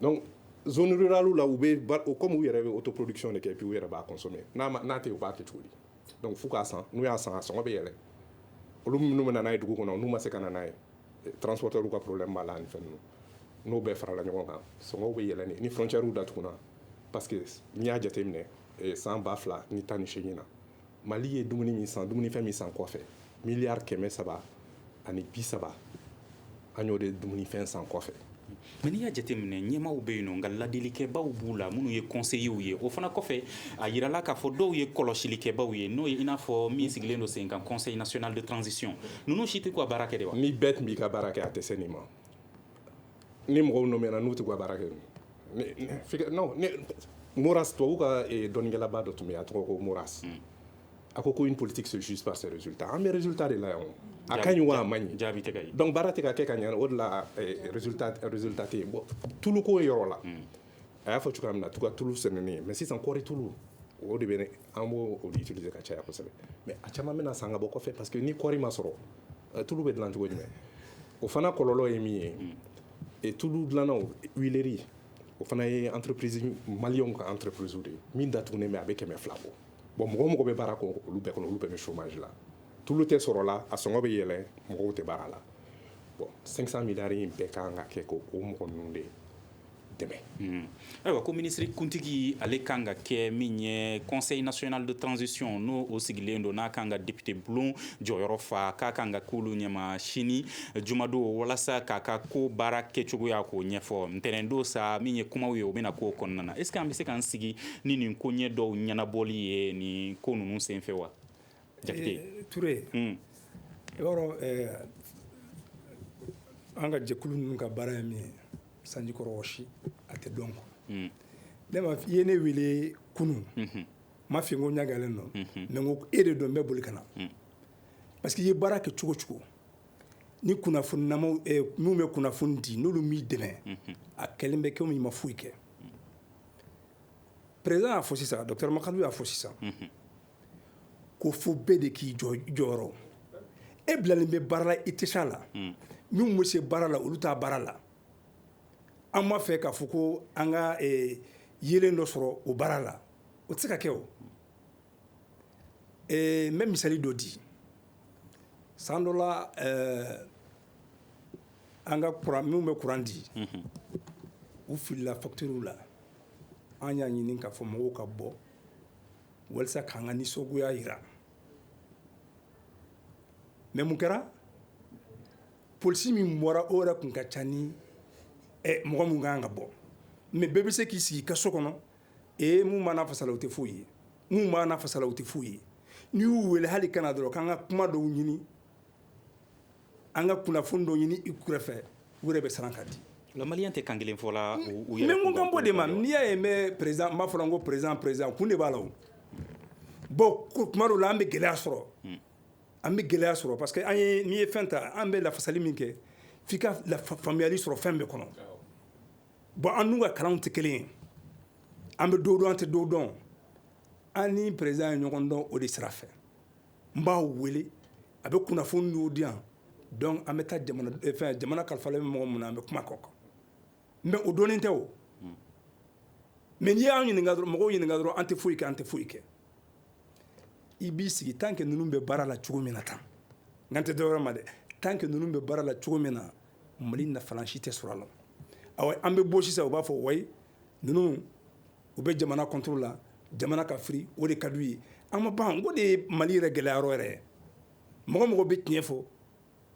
donc zone rurale la u bɛ comme u yɛrɛ bɛ autoproduction de kɛ puis u yɛrɛ b'a consommer n'a tɛ u b'a kɛ cogo di donc f'u k'a san n'u y'a san a sɔngɔ bɛ yɛlɛ olu minnu bɛ na n'a ye dugu kɔnɔ n'u ma se ka na n'a ye transporteur ka problème b'a la ani fɛn ninnu n'o bɛɛ farala ɲɔgɔn kan sɔngɔw bɛ yɛlɛ ni frontière datuguna parce que n'i y'a jateminɛ san 2018 na Mali ye dumuni min san dumunifɛn min san kɔfɛ miliyari 330 an y'o de dumunifɛn san kɔfɛ. Mais n'i y'a jateminɛ ɲɛmaaw bɛ yen nɔ nka ladilikɛbaw b'u la minnu ye conseillers ye o fana kɔfɛ a yirala k'a fɔ dɔw ye kɔlɔsilikɛbaw ye n'o ye i n'a fɔ min sigilen don sen kan conseil national de transition ninnu si tɛ k'u ka baara kɛ de wa. ni bɛɛ tun b'i ka baara kɛ a tɛ se nin ma ni mɔgɔw nommera n'u tɛ k'u ka baara kɛ non Moras tubabu ka dɔnnikɛlaba dɔ tun bɛ yen a tɔgɔ ko Moras a ko une politique se juge par ses résultats an bɛ résultat de la yan a ka ɲi wa a man ɲi jaabi tɛ ka ye donc baara tɛ ka kɛ ka ɲɛ o de la résultat tɛ yen bon tulu ko yɔrɔ la a y'a fɔ cogoya min na tugu tulu sɛnɛni mais sisan kɔɔri tulu o de bɛ an b'o utiliser ka caya kosɛbɛ mais a caman bɛna san ka bɔ kɔfɛ parce que ni kɔɔri ma sɔrɔ tulu bɛ dilan cogo jumɛn o fana kɔlɔlɔ ye min ye tulu dilannaw huilerie o fana ye entreprise maliyɛnw ka entreprise de ye min datugunen bɛ a bɛ 200 bɔ bon mɔgɔ bɛ baara kɔ olu bɛɛ kɔnɔ olu bɛɛ bɛ chômage la tulu tɛ sɔrɔ la a sɔngɔ bɛ yɛlɛ mɔgɔw tɛ baara la bon 500 milliards in bɛɛ kan ka kɛ ko o mɔgɔ ninnu de dɛmɛ. ayiwa ko minisiri kuntigi ale kan ka kɛ min ye conseil national de transition n'o o sigilen don n'a kan ka député bulon jɔyɔrɔ fa k'a kan ka k'olu ɲɛma sini jumadon walasa k'a ka ko baara kɛcogoya k'o ɲɛfɔ ntɛnɛndon sa min ye kumaw ye o bɛna k'o kɔnɔna na est ce que an bɛ se k'an sigi ni nin ko ɲɛ dɔw ɲɛnabɔli ye nin ko ninnu senfɛ wa. Jakite Touré i b'a dɔn an ka jɛkulu ninnu ka baara ye min ye sanji kɔrɔ wɔsi a tɛ dɔn quoi ne ma i ye ne wele kunun ma f'i ko n ɲagalen don mais n ko e de don n bɛ boli ka na parce que i ye baara kɛ cogo cogo ni kunnafoni namaw minnu bɛ kunnafoni di n'olu m'i dɛmɛ a kɛlen bɛ kɛ min ma foyi kɛ président y'a fɔ sisan docteur Makadu y'a fɔ sisan ko fo bɛɛ de k'i jɔyɔrɔ e bilalen bɛ baara la i tɛ s'a la minnu bɛ se baara la olu t'a baara la an b'a fɛ k'a fɔ ko an ka yelen dɔ sɔrɔ o baara la o tɛ se ka kɛ o n bɛ misali dɔ di san dɔ la an ka kuran minnu bɛ kuran di u filila facture la an y'a ɲini k'a fɔ mɔgɔw ka bɔ walasa k'an ka nisɔngoya jira mais mun kɛra polisi min bɔra o yɛrɛ tun ka ca ni mɔgɔ mun kan ka bɔ mais bɛɛ bɛ se k'i sigi i ka so kɔnɔ mun b'a n'a fasala o tɛ foyi ye mun b'a n'a fasala o tɛ foyi ye n'i y'u wele hali kana dɔrɔn k'an ka kuma dɔw ɲini an ka kunnafoni dɔw ɲini i kɛrɛfɛ u yɛrɛ bɛ siran ka di. la maliyɛn tɛ kan kelen fɔ la u yɛrɛ mais mun kan bɔ de ma n'i y'a ye n bɛ président n b'a fɔla n ko président kun de b'a la o bon kuma dɔw la an bɛ gɛlɛya sɔrɔ parce que n'i ye fɛn ta an bɛ lafasali min kɛ f'i ka faamuyali sɔrɔ fɛn bɛɛ kɔnɔ bon an n'u ka kalanw tɛ kelen ye an bɛ dɔw dɔn an tɛ dɔw dɔn an ni président ye ɲɔgɔn dɔn o de sira fɛ n b'a wele a bɛ kunnafoni dɔw di yan donc an bɛ taa jamana kalifalen bɛ mɔgɔ min na an bɛ kuma kɔ kan mais o dɔnnen tɛ o mais n'i y'an ɲininka dɔrɔn mɔgɔw ɲininka dɔrɔn an tɛ foyi kɛ an tɛ foyi kɛ i b'i sigi tant que ninnu bɛ baara la cogo min na tan n tɛ dɔwɛrɛ ma dɛ tant que ninnu bɛ baara la cogo min na mali nafalan si tɛ sɔrɔ a la awɔ an bɛ bɔ sisan u b'a fɔ wayi ninnu u bɛ jamana contrôle la jamana ka firi o de ka d'u ye an ma ban o de ye mali yɛrɛ gɛlɛyayɔrɔ yɛrɛ ye mɔgɔ mɔgɔ bɛ tiɲɛ fɔ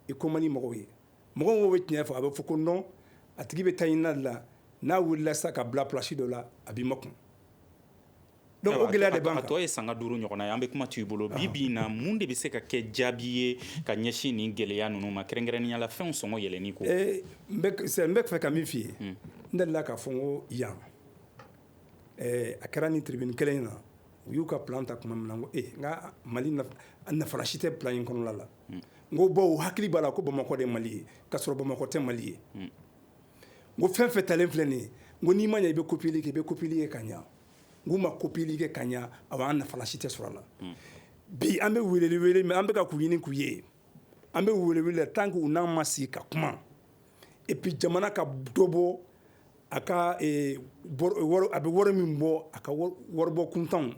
i ko mali mɔgɔw ye mɔgɔ mɔgɔ bɛ tiɲɛ fɔ a bɛ fɔ ko non a tigi bɛ taa ɲinina de la n'a wulila sa ka bila place dɔ la a b'i makun donc o gɛlɛya de b'an kan a tɔ ye sanga 5 ɲɔgɔnna ye an bɛ kuma to i bolo bi na mun de bɛ se ka kɛ jaabi ye ka ɲɛsin nin gɛlɛya ninnu ma kɛrɛnkɛrɛnnenya la fɛnw sɔngɔ yɛlɛnni ko n bɛ fɛ ka min f'i ye n delila k'a fɔ n ko yan a kɛra ni tribune kelen in na u y'u ka plan ta tuma min na n ko n ka mali nafala si tɛ plan in kɔnɔna la n ko bon u hakili b'a la ko bamakɔ de ye mali ye k'a sɔrɔ bamakɔ tɛ mali ye n ko fɛn fɛn talen filɛ nin ye n ko n'i ma ɲɛ i bɛ copie kɛ i bɛ copie kɛ ka ɲa n k'u ma copie kɛ ka ɲa a b'an nafala si tɛ sɔrɔ a la bi an bɛ weleli mais an bɛ ka k'u ɲini k'u ye an bɛ weleli tant que u n'an ma sigi ka kuma et puis jamana ka dɔ bɔ a ka a bɛ wari min bɔ a ka waribɔ kuntanw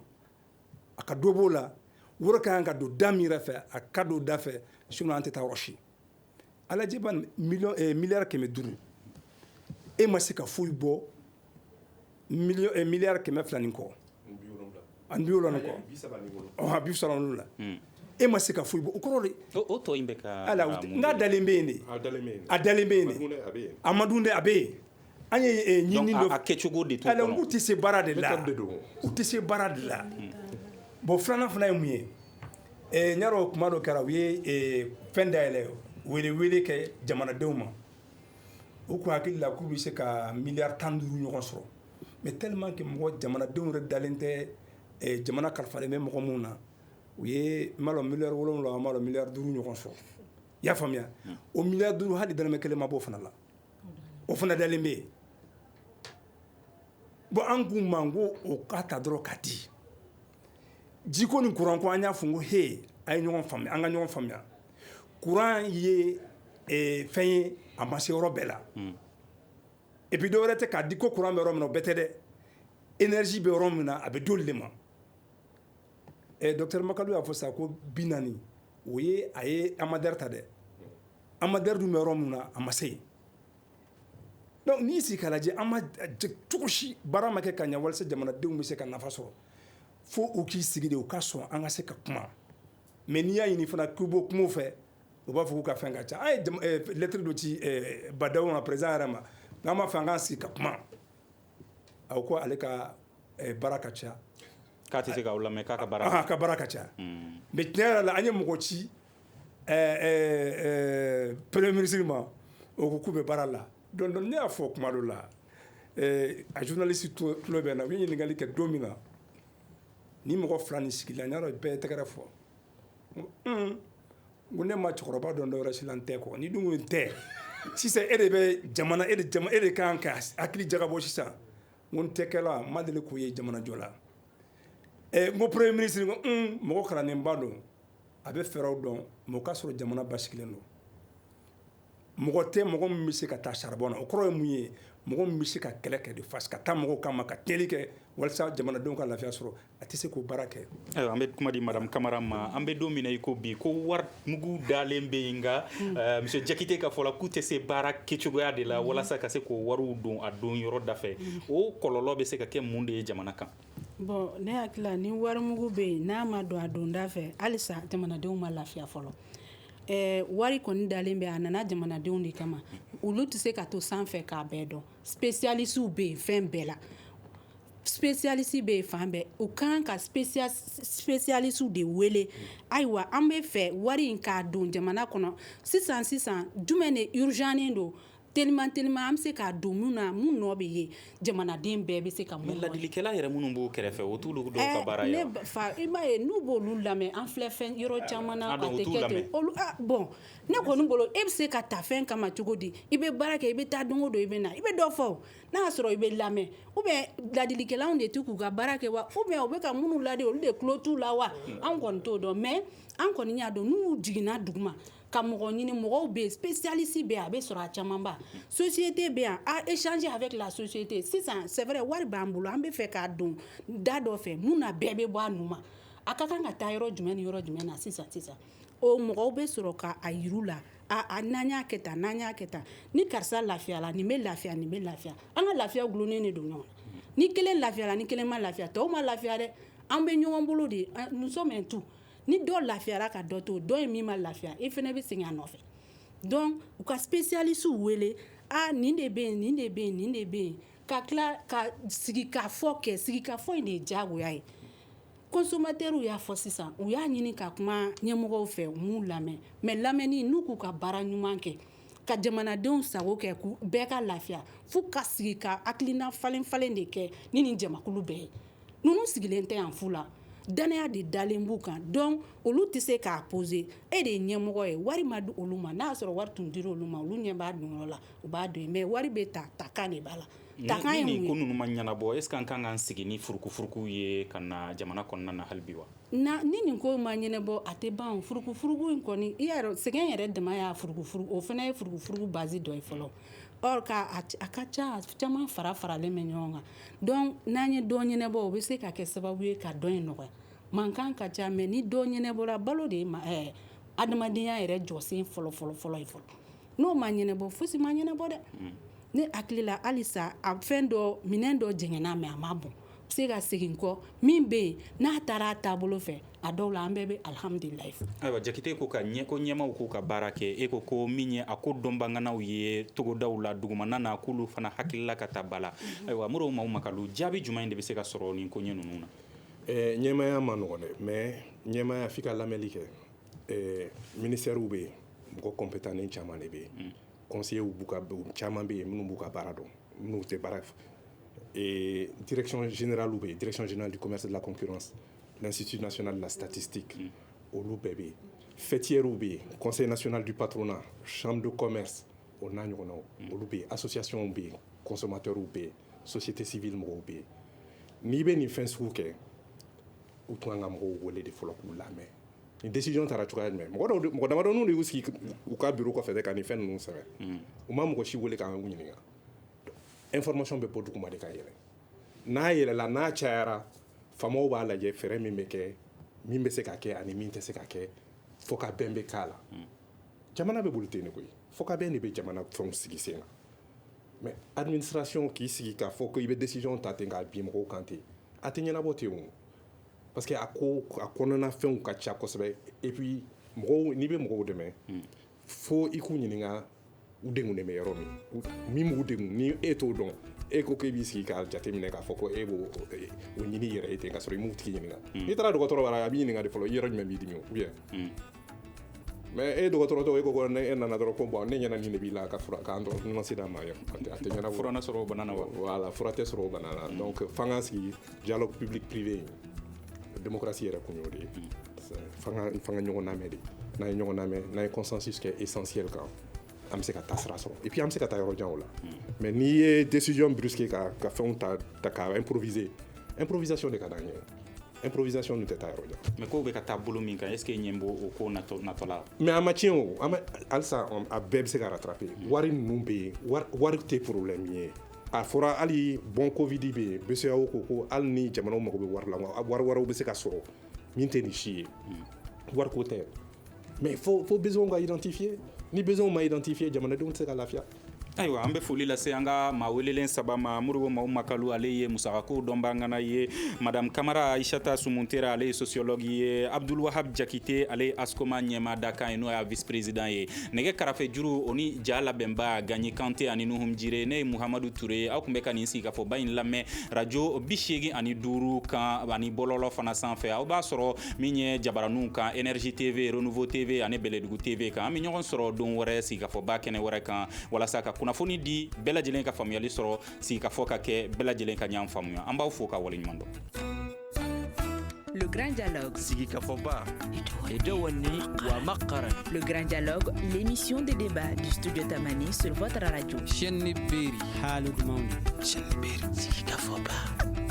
a ka dɔ b'o la wari ka kan ka don da min yɛrɛ fɛ a ka don da fɛ sinon an tɛ taa yɔrɔ si ala jɛba miliyari 500 e ma se ka foyi bɔ miliyari 200 nin kɔ ani 70 kɔ bi saba la e ma se ka foyi bɔ o kɔrɔ de o tɔ in bɛ ka ala n ka dalen bɛ yen de a dalen bɛ yen de a ma dun de a bɛ yen an ye ɲini dɔ a kɛcogo de t'o ala kɔnɔ u tɛ se baara de la u tɛ se baara de la bon filanan fana ye mun ye n y'a dɔn kuma dɔ kɛra u ye fɛn dayɛlɛ wele kɛ jamanadenw ma u kun hakili la k'u bɛ se ka miliyari 15 ɲɔgɔn sɔrɔ mais tellement que mɔgɔ jamanadenw yɛrɛ dalen tɛ jamana kalifalen bɛ mɔgɔ minnu na u ye n b'a dɔn miliyari 7 n b'a dɔn miliyari 5 ɲɔgɔn sɔrɔ i y'a faamuya o miliyari 5 hali dɔrɔmɛ 1 ma bɔ o fana la o fana dalen bɛ yen bon an k'u ma n ko o k'a ta dɔrɔn ka di jiko ni kuran ko an y'a fɔ n ko he a ye ɲɔgɔn faamuya an ka ɲɔgɔn faamuya kuran ye fɛn ye a ma se yɔrɔ bɛɛ la et puis dɔwɛrɛ tɛ k'a di ko kuran bɛ yɔrɔ min na o bɛɛ tɛ dɛ énergie bɛ yɔrɔ min na a bɛ d'olu de ma docteur Makalu y'a fɔ sa ko 40 o ye a ye Amadère ta dɛ Amadère dun bɛ yɔrɔ min na a ma se yen donc n'i sigi k'a lajɛ an ma cogo si baara ma kɛ ka ɲɛ walasa jamanadenw bɛ se ka nafa sɔrɔ fo u k'i sigi de u ka sɔn an ka se ka kuma mais n'i y'a ɲini fana k'u bɔ kumaw fɛ u b'a fɔ k'u ka fɛn ka ca an ye lettre dɔ ci Badawu ma président yɛrɛ ma n'an b'a fɛ an k'an sigi ka kuma a ko ale ka baara ka ca k'a tɛ se k'aw lamɛn k'a ka baara ka baara ka ca mais tiɲɛ yɛrɛ la an ye mɔgɔ ci premier ministre ma o ko k'u bɛ baara la donc ne y'a fɔ kuma dɔ la a journaliste tulo bɛ n na u ye ɲininkali kɛ don min na ni mɔgɔ 2 nin sigila n y'a dɔn bɛɛ ye tɛgɛrɛ fɔ n ko ne ma cɛkɔrɔba dɔn dɔwɛrɛ si la n tɛ kɔ ni dun ko n tɛ sisan e de bɛ jamana e de kan ka hakili jagabɔ sisan n ko n tɛ kɛla n ma deli k'o ye jamana jɔ la n ko premier ministre n ko mɔgɔ kalannenba don a bɛ fɛɛrɛw dɔn mais o ka sɔrɔ jamana basigilen don mɔgɔ tɛ mɔgɔ min bɛ se ka taa charbon na o kɔrɔ ye mun ye mɔgɔ min bɛ se ka kɛlɛ kɛ de face ka taa mɔgɔw kama ka tiɲɛli kɛ walasa jamanadenw ka lafiya sɔrɔ a tɛ se k'o baara kɛ ayiwa an bɛ kuma di madame Kamara ma an bɛ don min na i ko bi ko wari mugu dalen bɛ yen nka monsieur Jakite ka fɔ la k'u tɛ se baara kɛcogoya de la walasa ka se k'o wariw don a don yɔrɔ da fɛ o kɔlɔlɔ bɛ se ka kɛ mun de ye jamana kan bon ne hakili la ni warimugu bɛ yen n'a ma don a donda fɛ halisa jamanadenw ma lafiya fɔlɔ wari kɔni dalen bɛ a nana jamanadenw de kama olu tɛ se ka to sanfɛ k'a bɛɛ dɔn spécialistes bɛ yen fɛn bɛɛ la spécialiste bɛ yen fan bɛɛ u kan ka spécialistes de wele ayiwa an bɛ fɛ wari in k'a don jamana kɔnɔ sisan jumɛn de urgent don tellement an bɛ se k'a don mun na mun nɔ bɛ ye jamanaden bɛɛ bɛ se ka mun mais ladilikɛla yɛrɛ minnu b'u kɛrɛfɛ o t'olu dɔw ka baara ye wa? I b'a ye n'u b'olu lamɛn an filɛ fɛn yɔrɔ caman na a tɛ kɛ ten olu bon ne kɔni bolo e bɛ se ka ta fɛn kama cogo di i bɛ baara kɛ i bɛ taa don o don i bɛ na i bɛ dɔ fɔ o n'a y'a sɔrɔ i bɛ lamɛn ou bien ladilikɛlaw de t'u k'u ka baara kɛ wa ou bien u bɛ ka minnu ladi olu de tulo t'u la wa an kɔni t'o dɔn mais an kɔni y'a dɔn n'u jiginna duguma ka mɔgɔ ɲini mɔgɔw bɛ yen spécialiste bɛ yen a bɛ sɔrɔ a caman ba société bɛ yan a échanger avec la société sisan c'est vrai wari b'an bolo an bɛ fɛ k'a don da dɔ fɛ mun na bɛɛ bɛ bɔ a nu ma a ka kan ka taa yɔrɔ jumɛn ni yɔrɔ jumɛn na sisan o mɔgɔw bɛ sɔrɔ k'a yir'u la n'an y'a kɛ tan n'an y'a kɛ tan ni karisa lafiyala nin bɛ lafiya nin bɛ lafiya an ka lafiya gulonnen de don ɲɔgɔn na ni kelen lafiyala ni kelen ma lafiya tɔw ma lafiya dɛ an bɛ ɲɔgɔn bolo de nous sommes un tout ni dɔ lafiyara ka dɔ to dɔ ye min ma lafiya i fana bɛ segin a nɔfɛ donc u ka spécialiste wele nin de bɛ yen nin de bɛ yen nin de bɛ yen ka tila ka sigikafɔ kɛ sigikafɔ in de ye diyagoya ye consommateurs y'a fɔ sisan u y'a ɲini ka kuma ɲɛmɔgɔw fɛ u m'u lamɛn mais lamɛnni n'u k'u ka baara ɲuman kɛ ka jamanadenw sago kɛ k'u bɛɛ ka lafiya f'u ka sigi ka hakilina falen de kɛ ni nin jamakulu bɛɛ ye ninnu sigilen tɛ yan fu la danaya de dalen b'u kan donc olu tɛ se k'a poser e de ye ɲɛmɔgɔ ye wari ma di olu ma n'a sɔrɔ wari tun dira olu ma olu ɲɛ b'a donyɔrɔ la u b'a don mais wari bɛ takan de b'a la takan ye mun ye ni ko ninnu ma ɲɛnabɔ est ce que an kan k'an sigi ni furukufuruku ye ka na jamana kɔnɔna na hali bi wa ni nin ko ma ɲɛnabɔ a tɛ ban furukufuruku in kɔni i yɛrɛ sɛgɛn yɛrɛ dama y'a furukufuruku o fana ye furukufuruku base dɔ ye fɔlɔ or a ka ca caman faralen bɛ ɲɔgɔn kan donc n'an ye dɔ ɲɛnabɔ o bɛ se ka kɛ sababu ye ka dɔ in nɔgɔya mankan ka ca mais ni dɔ ɲɛnabɔra balo de ye adamadenya yɛrɛ jɔsen fɔlɔ ye fɔlɔ n'o ma ɲɛnabɔ fosi ma ɲɛnabɔ dɛ ne hakili la halisa a fɛn dɔ minɛn dɔ jɛngɛnna mais a ma bɔn se ka segin kɔ min bɛ yen n'a taara a taabolo fɛ a dɔw la an bɛɛ bɛ alhamdulilayi fɔ. ayiwa Jakite ko ko ɲɛmaw k'u ka baara kɛ e ko min ye a ko dɔnbaganaw ye togodaw la dugumana na k'olu fana hakilila ka taa ba la ayiwa Modibo Makalu jaabi jumɛn de bɛ se ka sɔrɔ nin ko ɲɛ ninnu na. ɲɛmaya ma nɔgɔn dɛ mais ɲɛmaya f'i ka lamɛnli kɛ ministɛriw bɛ yen mɔgɔ compétent caman de bɛ yen conseillers caman bɛ yen minnu b'u ka baara dɔn minnu tɛ baara direction générale bɛ yen direction générale du commerce et de la concurrence l'institut national de la statistique olu bɛɛ bɛ yen fêtières bɛ yen conseil national du patronat chambre de commerce o n'a ɲɔgɔnnaw olu bɛ yen association bɛ yen consommateurs bɛ yen société civile mɔgɔw bɛ yen n'i bɛ nin fɛn sugu kɛ u tun kan ka mɔgɔw wele de fɔlɔ k'u lamɛn ni décision taara cogoya jumɛn mɔgɔ damadɔnu de y'u sigi u ka bureau kɔfɛ de ka nin fɛn ninnu sɛbɛn u ma mɔgɔ si wele k'an ɲininka information bɛ bɔ duguma de ka yɛlɛ n'a yɛlɛla n'a cayara faamaw b'a lajɛ fɛɛrɛ min bɛ kɛ min bɛ se ka kɛ ani min tɛ se ka kɛ fo ka bɛn bɛ k'a la jamana bɛ bolo ten de koyi fo ka bɛn de bɛ jamana fɛnw sigi sen na mais administration k'i sigi k'a fɔ ko i bɛ décision ta ten k'a bin mɔgɔw kan ten a tɛ ɲɛnabɔ ten o parce que a kɔnɔna fɛnw ka ca kosɛbɛ et puis mɔgɔw n'i bɛ mɔgɔw dɛmɛ fo i k'u ɲininka u denw de bɛ yɔrɔ min b'u denw ni e t'o dɔn e ko k'e b'i sigi k'a jateminɛ k'a fɔ ko e b'o ɲini i yɛrɛ ye ten k'a sɔrɔ i m'u tigi ɲininka n'i taara dɔgɔtɔrɔ bara a b'i ɲininka de fɔlɔ i yɔrɔ jumɛn b'i dimi ou bien mais e dɔgɔtɔrɔtɔ e ko ko e nana dɔrɔn ko bon ne ɲɛna nin de b'i la ka fura k'an nɔnsi d'a ma a tɛ ɲɛnabɔ fura na sɔrɔ o bana na wa voilà fura tɛ sɔrɔ o bana na donc f'an k'an sigi dialogue public privé démocratie yɛrɛ kun y'o de ye f'an ka ɲɔgɔn lamɛn de n'an ye ɲɔgɔn lamɛn n'an ye consensus kɛ essentiel kan an bɛ se ka taa sira sɔrɔ et puis an bɛ se ka taa yɔrɔ jan o la mais n'i ye décision brusque ka fɛnw ta ka improvisation de ka d'an ye improvisation nun tɛ taa yɔrɔ jan mais kow bɛ ka taa bolo min kan est ce que ɲɛ b'o o ko natɔ la mais a ma tiɲɛ o halisa a bɛɛ bɛ se ka rattraper wari ninnu bɛ yen wari tɛ problème ye a fɔra hali bon covid bɛ yen BCEAO ko hali ni jamanaw mago bɛ wari la wari wɛrɛw bɛ se ka sɔrɔ min tɛ nin si ye wari ko tɛ mais faut besoin ka identifier ni besoin ma identifier jamanadenw tɛ se ka lafiya ayiwa an bɛ foli lase an ka maa welelen saba ma Modibo Makalu ale ye musakakow dɔnbagana ye madame Kamara Aishata Sumuntera ale ye sociologue ye Abdul Wahab Jakite ale ye ASCOMA ɲɛma dakan ye n'o y'a vice président ye nɛgɛ karafe juru o ni ja labɛnba Gagné Kante ani Nuhum Jire ne ye Muhamadu Ture aw tun bɛ ka nin sigi ka fɔ ba in lamɛn radio 85 kan ani bɔlɔlɔ fana sanfɛ aw b'a sɔrɔ min ye jabaraninw kan Énergie TV Renouveau TV ani Bɛlɛdugu TV kan an bɛ ɲɔgɔn sɔrɔ don wɛrɛ sigi ka fɔ ba kɛnɛ wɛrɛ kan walasa ka kunnafoni di bɛɛ lajɛlen ka faamuyali sɔrɔ sigikafɔ ka kɛ bɛɛ lajɛlen ka ɲɔgɔn faamuya an b'aw fo ka waleɲuman dɔn. Le Grand Dialogue. Sigikafɔba Edewani wa Makaran. Le Grand Dialogue, l'émission de débat du studio Tamani sur votre radio. Chaîne Beri Halud Mauni. Chaîne Beri Sigikafɔba.